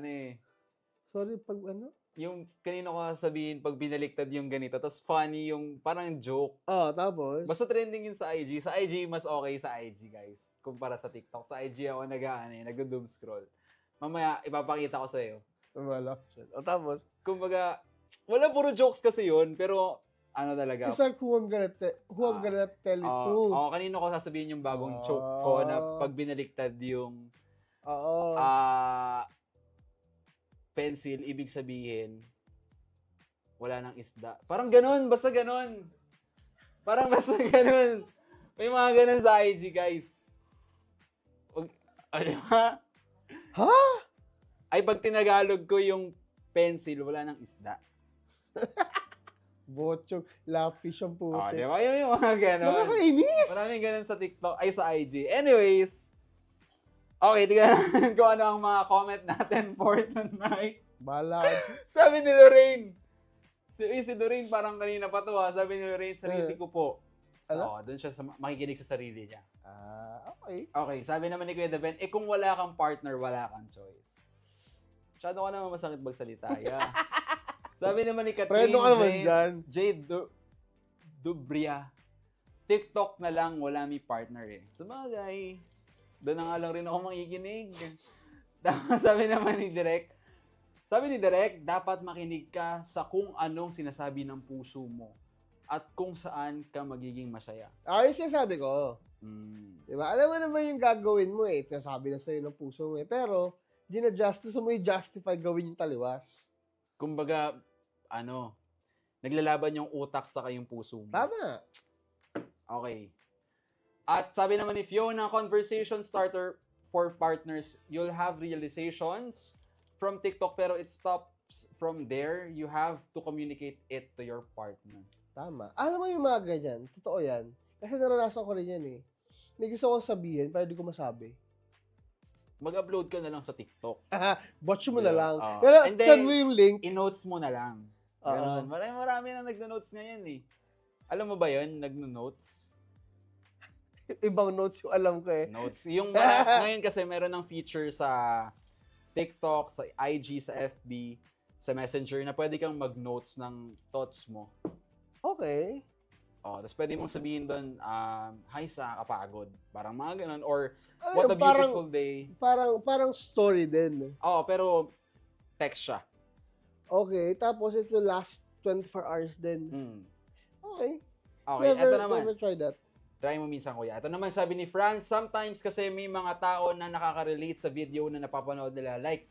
Sorry, pag ano? Yung kanino ko sasabihin pag binaliktad yung ganito, tapos funny yung parang joke. Tapos? Basta trending yun sa IG. Sa IG, mas okay sa IG, guys. Kumpara sa TikTok. Sa IG ako nag-doom scroll. Mamaya, ipapakita ko sa'yo. Wala. Tapos? Kumbaga, wala puro jokes kasi yun, pero talaga. It's like who I'm gonna tell it to. Kanino ko sasabihin yung bagong joke ko na pag binaliktad yung pencil, ibig sabihin, wala nang isda. Parang ganun, basta ganun. May mga ganun sa IG, guys. Ha? Ay, pag tinagalog ko yung pencil, wala nang isda. Botchong, lapish ang puti. Di ba? Yung mga ganun. Nakakainis! Maraming ganun sa TikTok, ay sa IG. Anyways, okay, tignan kung ano ang mga comment natin for tonight. Bahala. Sabi ni Lorraine. Si Lorraine parang kanina pa to Sabi ni Lorraine, sarili ko po. So, doon siya makikinig sa sarili niya. Okay. Okay, sabi naman ni Kuya Daben, kung wala kang partner, wala kang choice. Masyado ka naman masakit magsalita. Yeah. Sabi naman ni Catherine J. Dubria, TikTok na lang, wala may partner Sabagay. Doon na nga lang rin ako makikinig. Sabi ni Direk, dapat makinig ka sa kung anong sinasabi ng puso mo at kung saan ka magiging masaya. Yung sinasabi ko. Diba? Alam mo naman yung gagawin mo Sinasabi na sa'yo ng puso mo Pero, gusto mo i-justify gawin yung taliwas. Kumbaga, naglalaban yung utak sa yung puso mo. Tama. Okay. At sabi naman ni Fiona, conversation starter for partners, you'll have realizations from TikTok pero it stops from there. You have to communicate it to your partner. Tama. Alam mo yung mga ganyan, totoo yan. Kasi naranasan ko rin yan May gusto kong sabihin pero di ko masabi. Mag-upload ka na lang sa TikTok. Watch mo na lang. And then, send mo yung link. I-notes mo na lang. Ganun. Marami na nagno-notes ngayon Alam mo ba yun? Nagno-notes? Ibang notes yung alam ko Notes. Yung ngayon kasi meron ng feature sa TikTok, sa IG, sa FB, sa Messenger na pwede kang mag-notes ng thoughts mo. Okay. Tapos pwede mong sabihin doon, hi sa kapagod. Parang mga ganun. Or, what a beautiful day. Parang story din. Pero text siya. Okay. Tapos it will last 24 hours din. Okay. Ito naman. Never try that. Try mo minsan, kuya. Ito naman sabi ni Franz, sometimes kasi may mga tao na nakaka-relate sa video na napapanood nila. Like,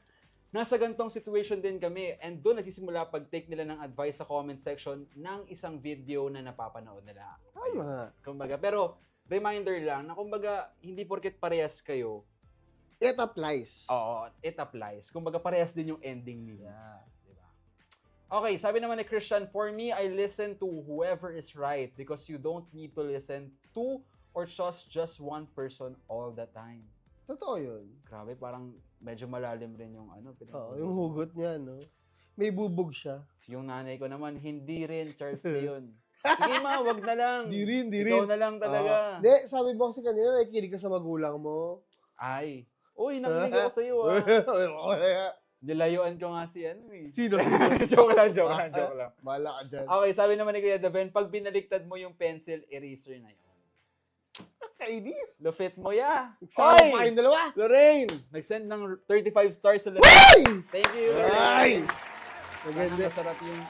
nasa gantong situation din kami and doon nagsisimula pag-take nila ng advice sa comment section ng isang video na napapanood nila. Tama. Kumbaga, pero reminder lang na kumbaga, hindi porket parehas kayo. It applies. Oo, it applies. Kumbaga, parehas din yung ending niya. Yeah. Okay, sabi naman ni Christian, for me, I listen to whoever is right because you don't need to listen to or trust just one person all the time. Totoo yun. Grabe, parang medyo malalim rin yung yung hugot niya, May bubog siya. Yung nanay ko naman, hindi rin, Charles Leon. Sige wag na lang. Di rin. Ikaw na lang talaga. Hindi, sabi mo kasi kanina, nakikinig ka sa magulang mo. Ay. Uy, nakikinig ako sa'yo Nilayuan ko nga si Sino? joke lang. Bahala ka dyan. Okay, sabi naman ni Kuya Daben, pag binaliktad mo yung pencil, eraser na yun. Kainis. Lufit mo Sama pa kayong dalawa. Lorraine, nag-send ng 35 stars sa Lorraine. Thank you, Lorraine. Maganda. Masarap yung...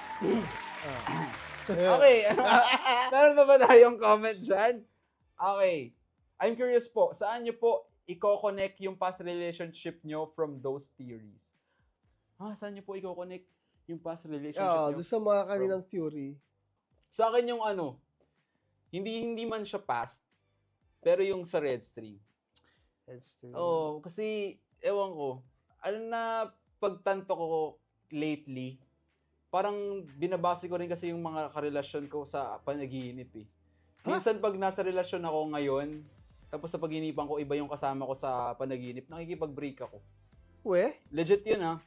Ah. Okay. Meron pa ba tayong comment dyan? Okay. I'm curious po, saan nyo po i-connect yung past relationship nyo from those theories? Saan nyo po i-connect yung past relationship nyo? Doon sa mga kaninang theory. Sa akin yung hindi man siya past, pero yung sa red string. Kasi, ewan ko, na pagtanto ko lately, parang binabase ko rin kasi yung mga karelasyon ko sa panaginip eh. Minsan pag nasa relasyon ako ngayon, tapos sa paginipan ko, iba yung kasama ko sa panaginip, nakikipag-break ako. Legit yun ha.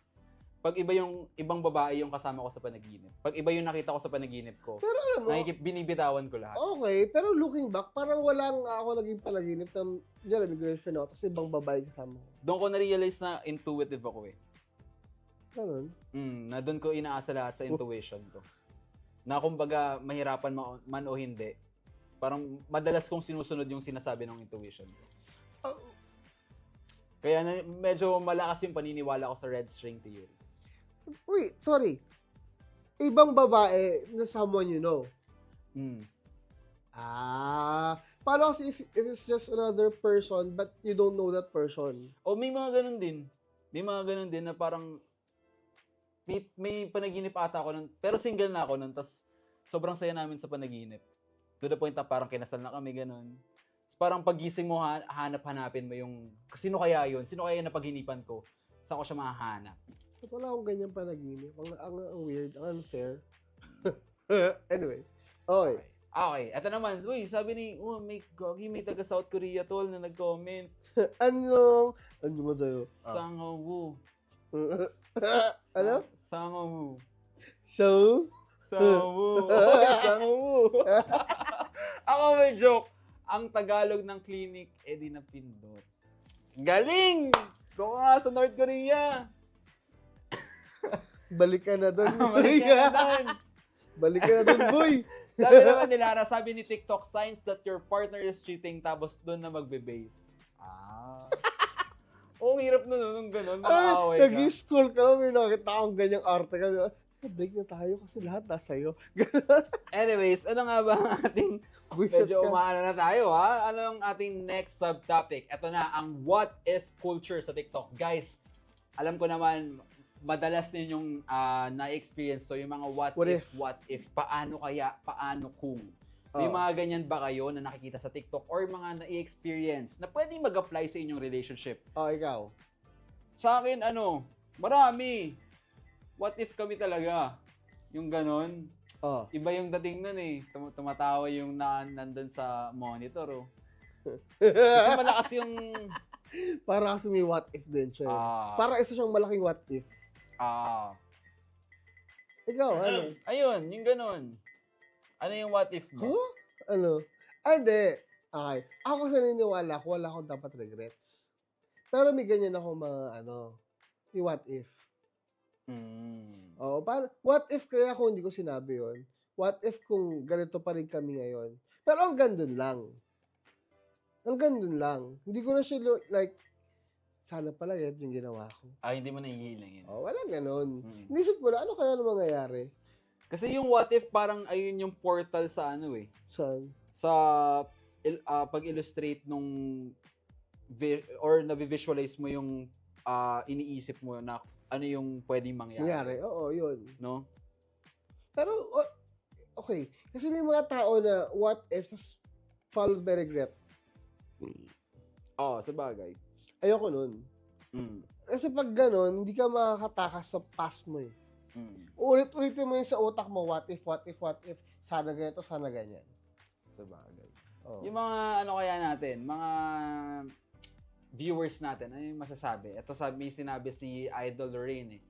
Pag iba yung ibang babae yung kasama ko sa panaginip. Pag iba yung nakita ko sa panaginip ko, Pero alam mo, binibitawan ko lahat. okay, pero looking back, parang walang ako naging panaginip na diyan may girlfriend ako, tapos ibang babae kasama ko. Doon ko na-realize na intuitive ako eh. Ganun. Na doon ko inaasa lahat sa intuition ko. Na kumbaga, mahirapan man o hindi, parang madalas kong sinusunod yung sinasabi ng intuition ko. Kaya medyo malakas yung paniniwala ko sa red string theory. Wait, sorry. Ibang babae na someone you know. Paano kasi if it's just another person but you don't know that person? O may mga ganun din. May mga ganun din na parang may panaginip ata ako nun, pero single na ako nun, tas sobrang saya namin sa panaginip. To the point na parang kinasal na kami, ganun. Tapos parang pagising mo, hanap-hanapin mo yung, sino kaya yun? Sino kaya yung napaghinipan ko? Saan ko siya mahahanap? Ba't wala akong ganyan panaginip? Ang weird, ang unfair. Anyway. Okay, eto naman. Uy, sabi ni, may taga South Korea tol na nag-comment. Ano mo sa'yo? Sang-woo. Ano? Sang-woo. So? Sang-woo. Sang-woo. Ako may joke. Ang Tagalog ng clinic, di napindot. Galing! Kung nga sa North Korea. Balik ka na doon. Balik ka na doon, boy. Sabi naman ni Lara, sabi ni TikTok, signs that your partner is cheating, tapos doon na magbe-base. Ang hirap na nung gano'n, makaaway ka. Nag-scroll ka, may nakita akong ganyang arte ka. Break na tayo kasi lahat nasa iyo. Anyways, ano nga ba ang ating, medyo umaano na tayo ha? Ano ang ating next subtopic? Ito na, ang what if culture sa TikTok. Guys, alam ko naman, madalas ninyong na-experience so yung mga what if, paano kaya, paano kung. May mga ganyan ba kayo na nakikita sa TikTok or mga na-experience na pwedeng mag-apply sa inyong relationship? Ikaw? Sa akin, marami. What if kami talaga? Yung ganon. Iba yung dating nun eh. Tumatawa yung nandun sa monitor. Kasi malakas yung... Para kasi may what if din siya. Para isa siyang malaking what if. Ikaw, ano? Ayun, yung ganon. Ano yung what if mo? Ano? Hindi. Okay. Ako sa naniniwala ko, wala akong dapat regrets. Pero may ganyan ako mga, yung what if. What if kaya kung hindi ko sinabi yon? What if kung ganito pa rin kami ngayon? Pero ang gandun lang. Hindi ko na siya, sana pala yan yung ginawa ko. Hindi mo nahihilangin. Walang ganun. Inisip ko na, ano kaya na mangyayari? Kasi yung what if parang ayun yung portal sa Saan? Sa pag-illustrate nung or na-visualize mo yung iniisip mo na ano yung pwedeng mangyari. Oo, yun. No? Pero, okay. Kasi may mga tao na what if followed by regret. Sa bagay. Ayoko nun. Kasi pag ganun, hindi ka makakatakas sa past mo eh. Ulit-ulitin mo yung sa utak mo, what if, sana ganito, sana ganyan. Sa bagay. Yung mga kaya natin, mga viewers natin, ano yung masasabi? Ito may sinabi si Idol Lorraine eh.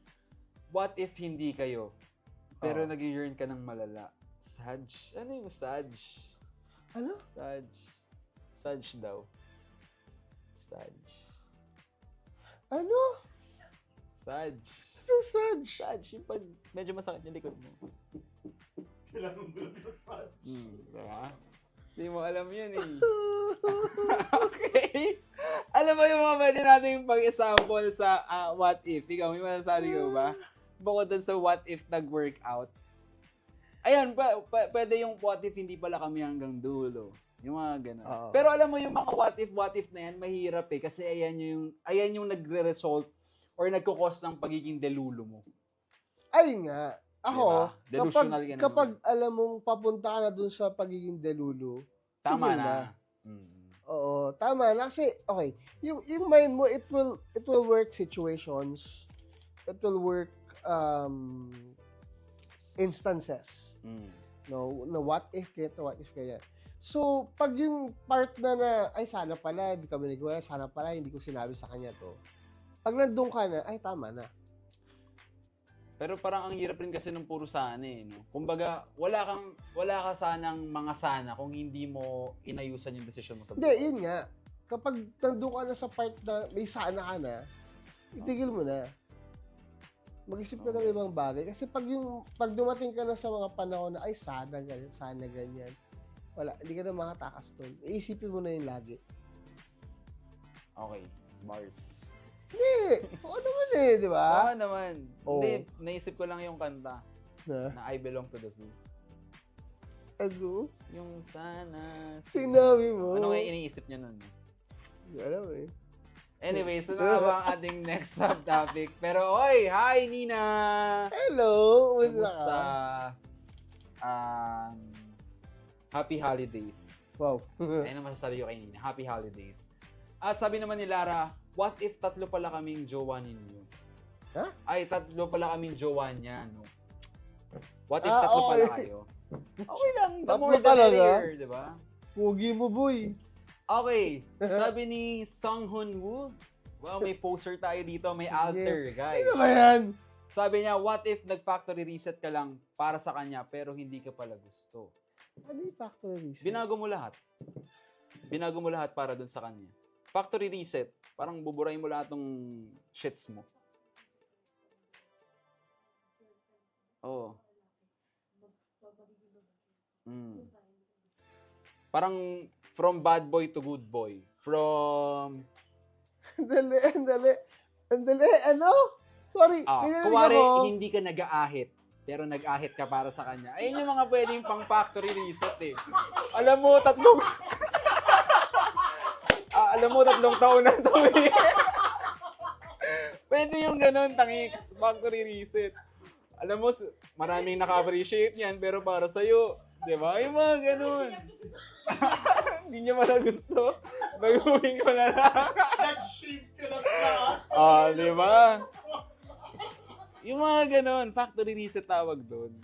What if hindi kayo, pero nag-yearn ka ng malala? Saj? Ano yung Saj? Ano? Saj daw. Saj. Ano? Saj. Anong Saj? Saj, yung pag medyo masakit yung likod mo. Kailangan mo sa Saj. Diba? Hindi mo alam yun eh. Okay. Alam mo yung mga pwede natin pag-example sa what if? Ikaw, may masasabi ka ba? bukod dun sa what if nag-workout, ayan, pwede yung what if hindi pala kami hanggang dulo. Yung mga ganun. Oo. Pero alam mo yung mga what if na yan, mahirap eh. Kasi ayan yung nagre-result or nagkukos ng pagiging delulo mo. Ayun nga. Ako, Diba? Delusional ka na kapag naman. alam mong papunta ka na dun sa pagiging delulo, Tama tigil na. Oo, tama na. Kasi, okay, yung mind mo, it will work situations. It will work instances. No, na what if ganito, what if kaya. So, pag yung part na ay sana pala, hindi kami nagawa, sana pala, hindi ko sinabi sa kanya to. Pag nandun ka na, ay tama na. Pero parang ang hirap rin kasi ng puro sana eh, no? Kumbaga, wala ka sanang mga sana kung hindi mo inayusan yung desisyon mo sa Hindi, yun nga. Kapag nandun ka na sa part na may sana ka na, itigil mo na. Mag-isip ka ng ibang bagay. Kasi pag dumating ka na sa mga panahon na, ay sana ganyan. Wala, hindi ka na makatakas doon. Iisipin mo na yun lagi. Okay, bars. Hindi, oo naman di ba? Tama naman. Oo. Hindi, naisip ko lang yung kanta Na, na I Belong to the Zoo. ano? Yung sana... Sinabi mo. Ano nga iniisip niya nun? Hindi alam eh. Anyway, so na ba ang ating next subtopic? Pero, oy! Hi, Nina! Hello! Kumusta Kamusta? ka? Happy holidays. Wow. Ayun ang masasabi ko kay Nina. Happy holidays. At sabi naman ni Lara, what if tatlo pala kaming jowa ninyo? Ha? Ay, tatlo pala kaming jowa niya, no? What if Ah, tatlo okay. pala kayo? Okay lang. The Tatlo more the talaga? merrier, di ba? Pugi mo, boy. Okay. Sabi ni Sung Hoon Woo, wow, may poster tayo dito. May alter, guys. Sino ba yan? Sabi niya, what if nag-factory reset ka lang para sa kanya pero hindi ka pala gusto? Ano yung factory reset? Binago mo lahat. Binago mo lahat para dun sa kanya. Factory reset. Parang buburahin mo lahat ng shits mo. Oo. Parang from bad boy to good boy. From... Andali, ano? Sorry, kuwari, ako. hindi ka nag-aahit, pero nag-ahit ka para sa kanya. Ayun yung mga pwedeng pang factory reset eh. Alam mo, tatlong taon na ito eh. Pwede yung ganun, tangiks, factory reset. Alam mo, maraming naka-appreciate yan, pero para sa'yo, di ba? Yung mga ganun. Hindi niya pala gusto. Baguhin ko na lang. Nag-shave ka na pala. Di ba? Yung mga ganun, factory reset tawag doon.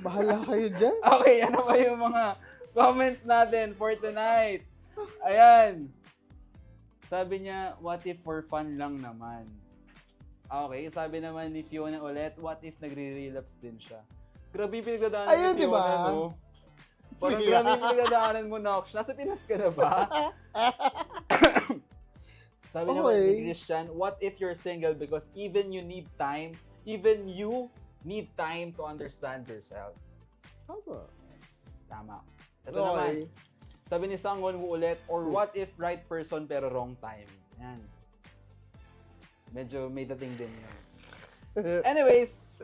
Bahala kayo dyan. Okay, ano ba yung mga comments natin for tonight? Ayan. Sabi niya, what if for fun lang naman? Okay, sabi naman ni Fiona ulit, what if nagre-relapse din siya? Grabe yung pinagdadaanan Ayun, ni Fiona, diba? no? Parang grabe yung pinagdadaanan mo, Nox. Nasa Pinas ka na ba? Sabi naman ni Christian, what if you're single because even you need time to understand yourself? Tama. Tama. Ito naman. Okay. Sabi ni Sangwon Woo ulit, or what if right person pero wrong time? Yan. Medyo may dating din yun. Anyways,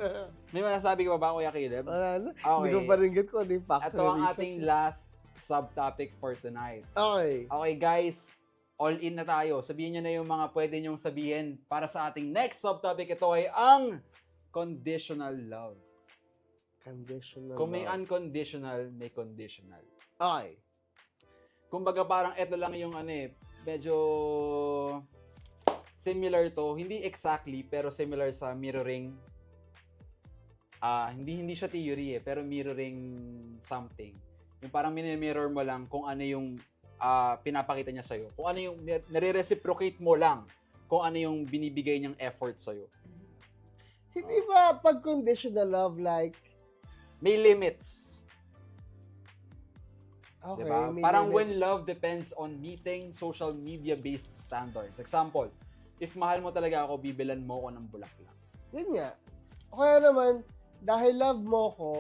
may masasabi ka ba, Kuya Caleb? Wala na. Okay. Hindi ko pa rin get ko ano yung factory Ito ang reset. ating last subtopic for tonight. Okay. Okay guys, all in na tayo. Sabihin nyo na yung mga pwede nyong sabihin para sa ating next subtopic. Ito ay ang conditional love. Conditional. Kung may love. unconditional, may conditional. Okay. Kumbaga parang ito lang yung medyo similar to, hindi exactly, pero similar sa mirroring. Hindi siya theory pero mirroring something. Yung parang mini-mirror mo lang kung ano yung pinapakita niya sa'yo. Kung ano yung nare-reciprocate mo lang kung ano yung binibigay niyang effort sa'yo. Hindi ba pag conditional love like May limits. okay, Diba? may Parang limits. when love depends on meeting social media-based standards. Example, if mahal mo talaga ako, bibilan mo ako ng bulaklak. Yun nga. O kaya naman, dahil love mo ko,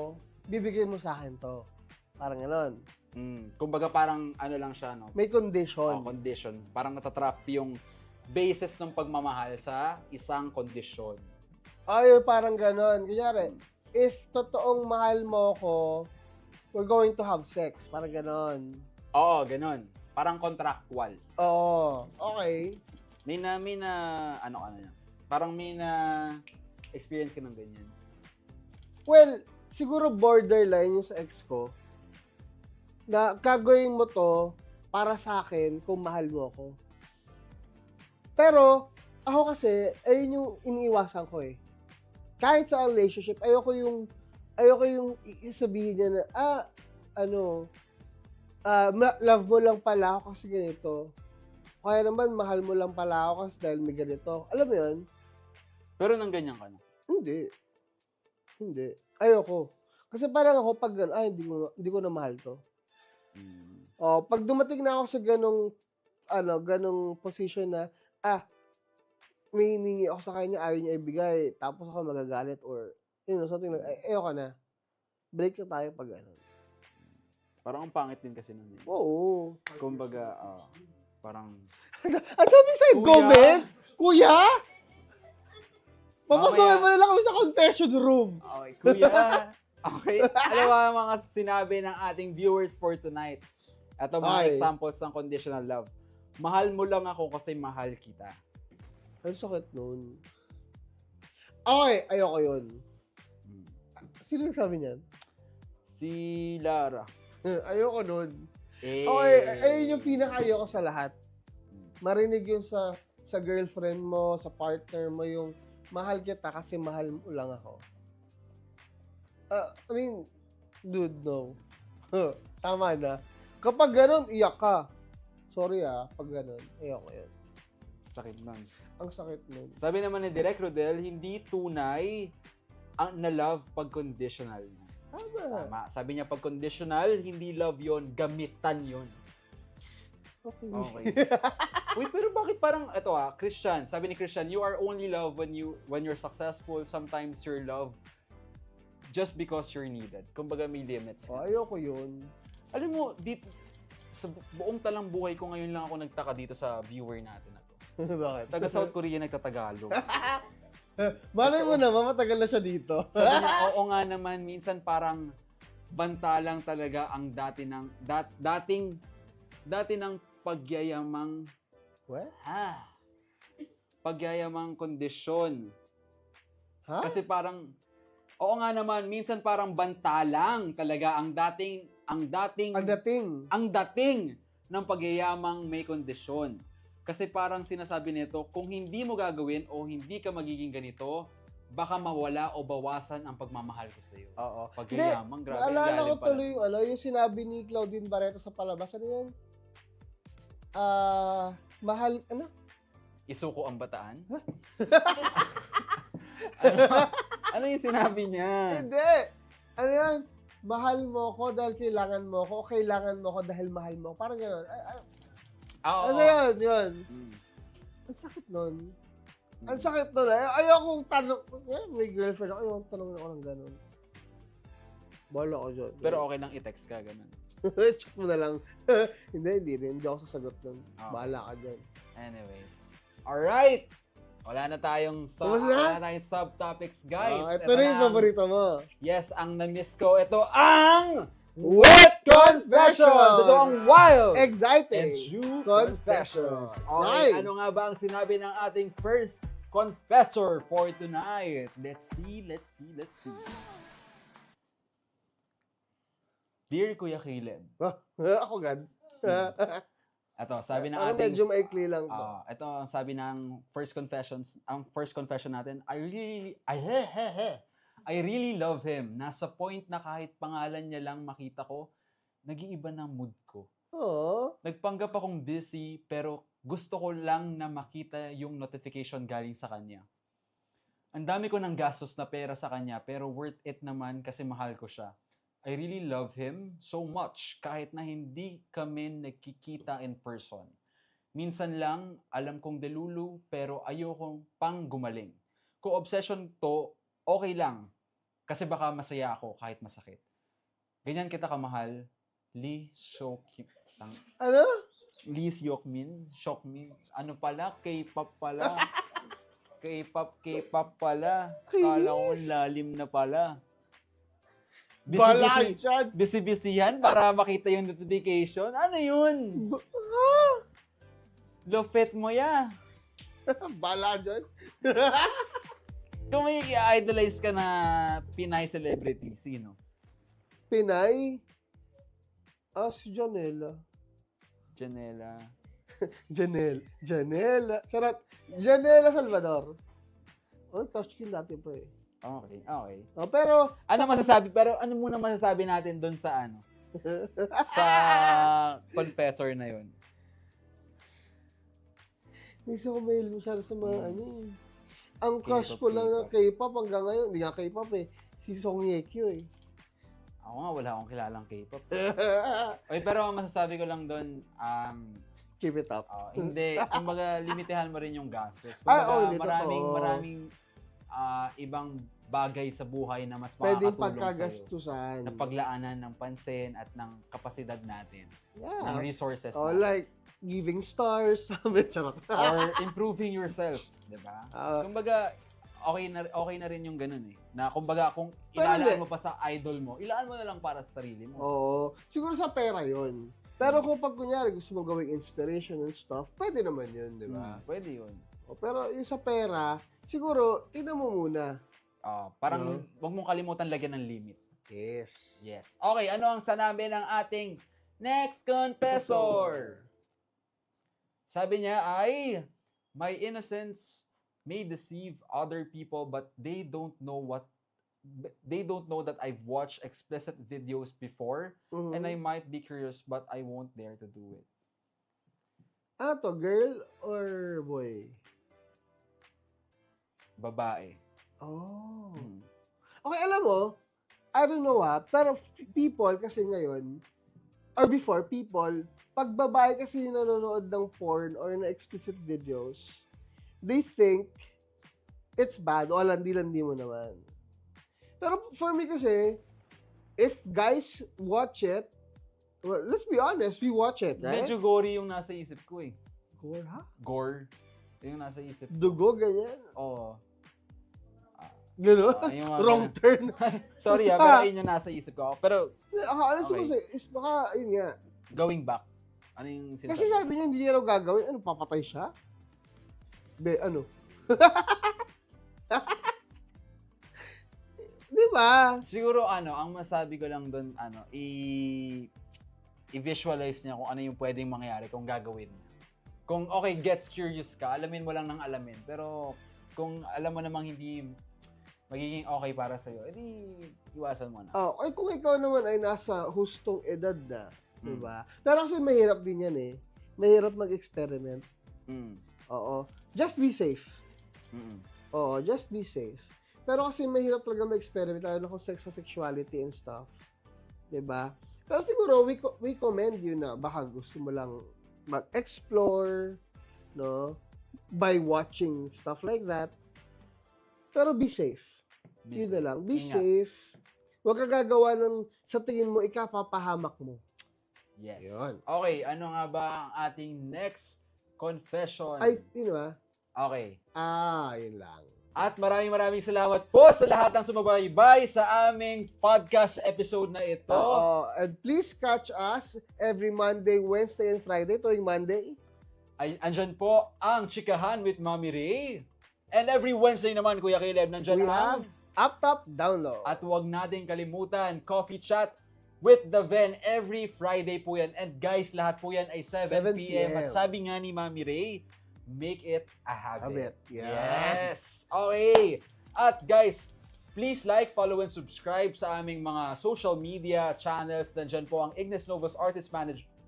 bibigyan mo sa akin to. Parang ganon. Kumbaga parang ano lang siya, no? May condition. Condition. Parang natatrap yung basis ng pagmamahal sa isang kondisyon. Ay, parang ganon. Kunyari, if totoong mahal mo ko, we're going to have sex. Parang ganon. Oo, ganun. Parang contractual. Oo. Okay. May na, ano ka na yan? Parang may na experience ka ng ganyan. Well, siguro borderline yung sa ex ko. Na gagawin mo to para sa akin kung mahal mo ako. Pero, ako kasi, ayun yung iniiwasan ko eh. Kahit sa relationship, ayoko yung sabihin niya na, love mo lang pala ako kasi ganito. Kaya naman, mahal mo lang pala ako kasi dahil may ganito. Alam mo yun? Pero nang ganyan ka na. Hindi. Ayoko. Kasi parang ako pag gano'n, hindi ko na mahal to. Oh, pag dumating na ako sa ganong position na, may hiningi ako sa kanya, ayaw niya ibigay, tapos ako magagalit or, something like, ayoko na. Break na tayo pag gano'n. Parang ang pangit din kasi nun. Oo. Kumbaga, parang... Ang dami side comment? Kuya? Papasokin mo na lang kami sa confession room. Okay, kuya. Okay. Ano ba ang mga sinabi ng ating viewers for tonight? Ito mga examples ng conditional love. Mahal mo lang ako kasi mahal kita. Ang sakit nun. Okay, ayoko yun. Sino nagsabi niyan? Si Lara. Ayoko nun. Okay, ayun yung pinaka-ayoko sa lahat. Marinig yun sa girlfriend mo, sa partner mo, yung mahal kita kasi mahal mo lang ako. I mean, dude, no. Tama na. Kapag ganun, iyak ka. Sorry pag ganun, ayoko yun. Sakit nun. Ang sakit nun. Sabi naman ni Direk Rodel, hindi tunay ang na love pag conditional. Tama. Sabi niya pag conditional, hindi love yon, gamitan yon. Okay. Wait, pero bakit parang ito Christian, sabi ni Christian, you are only love when you're successful. Sometimes you're love just because you're needed. Kumbaga may limits. Ayoko yun. Alam mo, sa buong talang buhay ko ngayon lang ako nagtaka dito sa viewer natin na to. Bakit? Taga South Korea nagtatagalog. Malay mo naman, matagal na siya dito. Sabi niya, oo nga naman, minsan parang banta lang talaga ang dating ng pagyayamang What? pagyayamang kondisyon. Ha? Kasi parang oo nga naman, minsan parang banta lang talaga ang dating ng pagyayamang may kondisyon. Kasi parang sinasabi nito, kung hindi mo gagawin o hindi ka magiging ganito, baka mawala o bawasan ang pagmamahal ko sa iyo. Oo. Pagyayamang, grabe. Naalala ko tuloy yung sinabi ni Claudine Barreto sa palabas. Ano yun? Mahal, Isuko ang bataan? ano yung sinabi niya? Hindi. Ano yan? Mahal mo ko dahil kailangan mo ko, o kailangan mo ko dahil mahal mo ko. Parang gano'n. Ano yun? Ang sakit nun. Ang sakit nun. Ayokong tanong. May girlfriend ako. Ayokong tanong ako ng gano'n. Bahala ko dyan. Pero okay lang i-text ka, ganun. Check mo na lang. Hindi rin. Hindi ako sasagot nun. Bahala ka dyan. Anyways. Alright! Wala na tayong subtopics, guys. Ito na yung paborito mo. Yes, ang na-miss ko. Ito ang Wet Confessions! Ito ang wild Exciting! and true Confessions. Okay, ano nga ba ang sinabi ng ating first confessor for tonight? Let's see. Dear Kuya Caleb. Ako gan. Ito, sabi ng Ako ating... medyo maikli lang to. Ito ang sabi ng first confession natin. I really love him. Nasa point na kahit pangalan niya lang makita ko, nag-iiba ng mood ko. Oo. Nagpanggap akong busy, pero gusto ko lang na makita yung notification galing sa kanya. Ang dami ko ng gastos na pera sa kanya, pero worth it naman kasi mahal ko siya. I really love him so much kahit na hindi kami nagkikita in person. Minsan lang, alam kong delulu, pero ayokong pang gumaling. Kung obsession to, okay lang. Kasi baka masaya ako kahit masakit. Ganyan kita kamahal, Lee Seok-min. Ano? Lee Seok-min? Seok-min? Ano pala? K-pop pala. K-pop pala. Kala ko ang lalim na pala. Balay dyan! Bisi-bisihan para makita yung notification. Ano yun? Lofet mo ya. Bala dyan! Kung may idolize ka na Pinay celebrity, sino? Pinay? Si Janela. Janela. Janela. Charot. Janela Salvador. Touch skin dati pa eh. Okay. Pero, ano muna masasabi natin doon sa ano? Sa confessor na yun. hindi ko mahilig masyado sa mga Ang crush K-pop, ko lang ng K-pop hanggang ngayon, hindi nga K-pop eh. Si Song Ye Kyo eh. Ako nga, wala akong kilalang K-pop. Okay, pero ang masasabi ko lang doon, Keep it up. hindi, kumbaga, limitahan mo rin yung gastos. Hindi, Maraming ibang bagay sa buhay na mas pwedeng makakatulong sa'yo. pagkagastusan. Na paglaanan ng pansin at ng kapasidad natin. Yeah. Ng resources Oh, natin. like, giving stars. Sabi, charot. Or improving yourself. Diba? Kumbaga, okay na rin yung ganun eh. Na kumbaga, kung ilalaan mo pa sa idol mo, ilaan mo na lang para sa sarili mo. Oo. Siguro sa pera yon. Pero kung pag kunyari gusto mo gawing inspiration and stuff, pwede naman yun, di ba? Pwede yun. Pero yung sa pera, siguro, tignan mo muna. Parang wag mong kalimutan lagyan ng limit. Yes. Okay, ano ang sanabi ng ating next confessor? Sabi niya ay, my innocence may deceive other people but they don't know that I've watched explicit videos before and I might be curious but I won't dare to do it. To girl or boy? Babae. Oh. Okay, alam mo, I don't know pero people kasi ngayon, or before, people, pag babae kasi nanonood ng porn or na explicit videos, they think it's bad o landi-landi mo naman. Pero for me kasi, if guys watch it, well, let's be honest, we watch it, right? Medyo gory yung nasa isip ko eh. Gore, ha? Gore. Yung nasa isip ko. Dugo, ganyan. Oo. Gano'n? Yung mga Wrong ganun. turn. Sorry pero yun yung nasa isip ko. Pero, Alam Okay. ko kasi, is baka, yun nga. going back, ano yung sinasabi? Kasi sabi niya, hindi niya raw gagawin. Ano, papatay siya? Ano? Di ba? Siguro ang masabi ko lang doon, i-visualize niya kung ano yung pwedeng mangyari kung gagawin niya. Kung okay, gets curious ka, alamin mo lang ng alamin. Pero kung alam mo namang hindi magiging okay para sa'yo, edi iwasan mo na. Ay, kung ikaw naman ay nasa hustong edad na, di ba? Pero kasi mahirap din yan eh. Mahirap mag-experiment. Oo. Just be safe. Oo, just be safe. Pero kasi mahirap talaga mag-experiment, lalo na kung sa sexuality and stuff. Diba? Pero siguro, we commend you na baka gusto mo lang mag-explore, no? By watching stuff like that. Pero be safe. Yun na lang. Be safe. Huwag ka gagawa ng sa tingin mo, ikapapahamak mo. Yes. Yun. Okay, ano nga ba ang ating next confession? Ay, yun ba? Okay. Yun lang. At maraming salamat po sa lahat ng sumabaybay sa aming podcast episode na ito. And please catch us every Monday, Wednesday, and Friday. Tuwing Monday. Andyan po ang Chikahan with Mommy Ray. And every Wednesday naman, Kuya Caleb, nandyan We have Up Top Down Low. At huwag natin kalimutan, Coffee Chat with the Ven every Friday po yan. And guys, lahat po yan ay 7 p.m. At sabi nga ni Mommy Ray, make it a habit. Yes! Okay! At guys, please like, follow, and subscribe sa aming mga social media channels. Nandyan po ang Ignis Novos Artist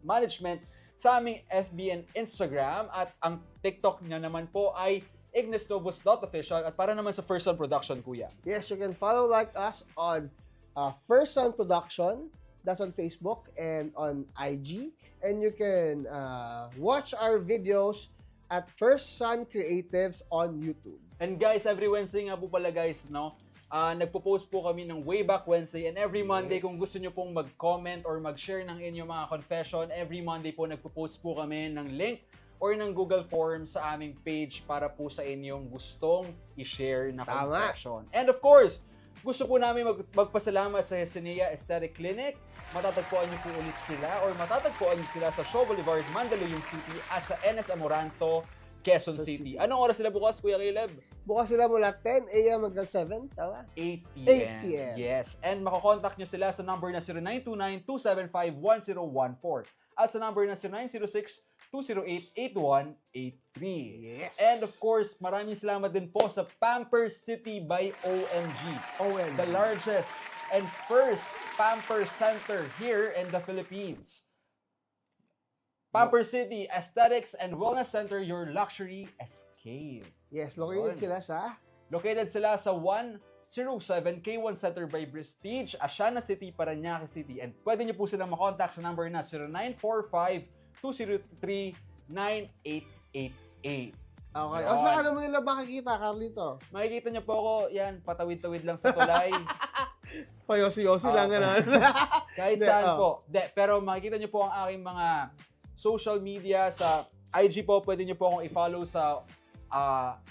Management sa aming FB and Instagram. At ang TikTok niya naman po ay ignisnovos.official. At para naman sa First Son Production, Kuya. Yes, you can follow like us on First Son Production. That's on Facebook and on IG. And you can watch our videos at First Son Creatives on YouTube. And guys, every Wednesday nga po pala guys, no? Nagpo-post po kami ng Way Back Wednesday and every Monday kung gusto nyo pong mag-comment or mag-share ng inyong mga confession, every Monday po nagpo-post po kami ng link or ng Google Forms sa aming page para po sa inyong gustong i-share na Tama. confession. And of course, gusto po namin magpasalamat sa Hesinea Aesthetic Clinic. Matatagpuan niyo po ulit sila or matatagpuan niyo sila sa Shaw Boulevard, Mandaluyong City at sa NS Amoranto, Quezon City. Anong oras sila bukas, Kuya Caleb? Bukas sila mula 10 a.m. hanggang 7, tama? 8 p.m. 8 p.m. Yes. And makakontakt nyo sila sa number na 0929-275-1014 at sa number na 0906-208-8183. Yes. And of course, maraming salamat din po sa Pampers City by OMG. OMG. The largest and first Pampers Center here in the Philippines. Pampers City Aesthetics and Wellness Center, your luxury escape. Yes, located Yun. sila sa Located sila sa 107 K1 Center by Prestige, Asiana City, Parañaque City. And pwede niyo po silang makontakt sa number na 0945-203-9888. Okay. Yun. O saan naman nila makikita, Carlito? Makikita niyo po ako, yan, patawid-tawid lang sa tulay. Payosi-yosi lang Okay. ganun. Kahit Hindi, saan oh. po. Pero makikita niyo po ang aking mga social media sa IG po. Pwede niyo po akong i-follow sa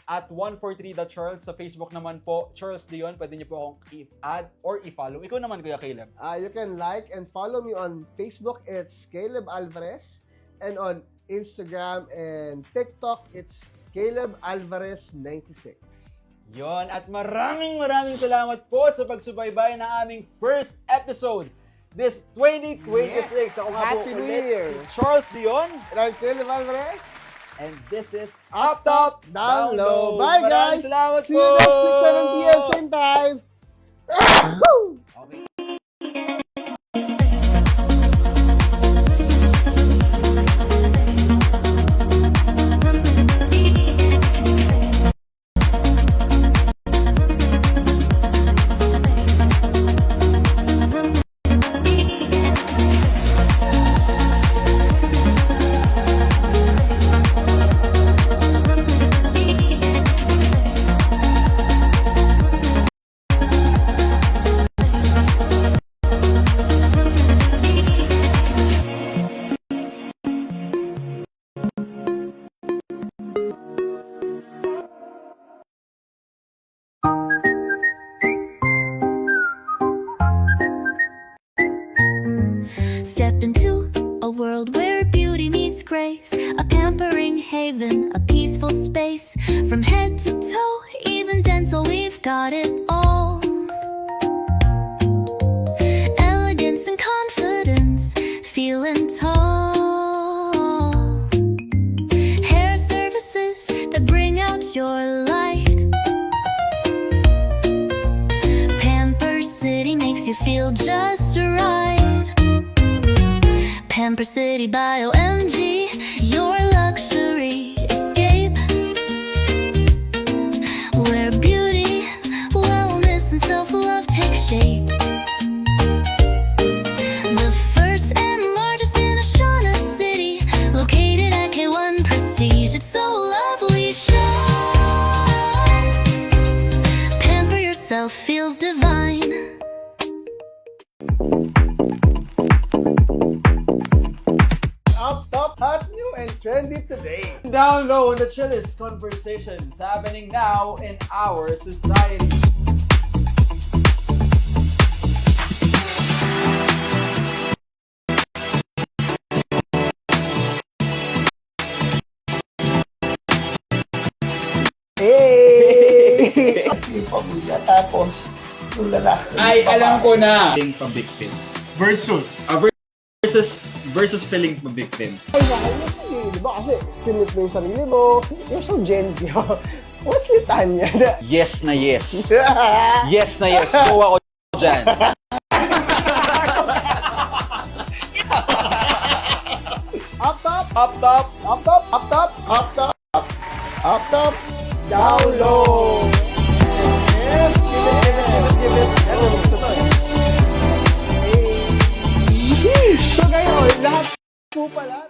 at 143.charles. Sa Facebook naman po, Charles Leon. Pwede niyo po akong i-add or i-follow. Ikaw naman, Kuya Caleb. You can like and follow me on Facebook. It's Caleb Alvarez. And on Instagram and TikTok, it's Caleb Alvarez 96. Yon, at maraming salamat po sa pagsubaybay ng aming first episode this 2026. Yes. Ako nga po Happy New ulit Year. si Charles Leon. And I'm Caleb Alvarez. And this is Up Top, Down Low. Bye Maraming guys! salamat See you po. next week, 7 p.m. same time. Okay. Step into a world where beauty meets grace, a pampering haven, a peaceful space. From head to toe, even dental, we've got it all. Elegance and confidence, feeling tall. Hair services that bring out your light. Pampers City makes you feel just right. Pampers City by OMG, your luxury escape. Where beauty, wellness, and self-love take shape. The first and largest in Asiana City, located at K1 Prestige. It's so lovely, shine. Pamper yourself, feels divine. Up Top, hot, new, and trendy today. Down low on the chillest conversations happening now in our society. Hey! Kasi pamilya, tapos yung lalaki. Ay, alam ko na! Feeling pa-victim. Versus. Versus feeling pa-victim. Ay, mahal mo siya eh. Diba kasi sinit mo yung sarili mo. You're so Gen Z. What's litan yan? Yes na yes. Yes na yes. Go ako dyan. Up top, Up top. up top, up top, up top, up top, down low. Yes, give it. Ano, gusto to eh. Hey. So ngayon, lahat po pala,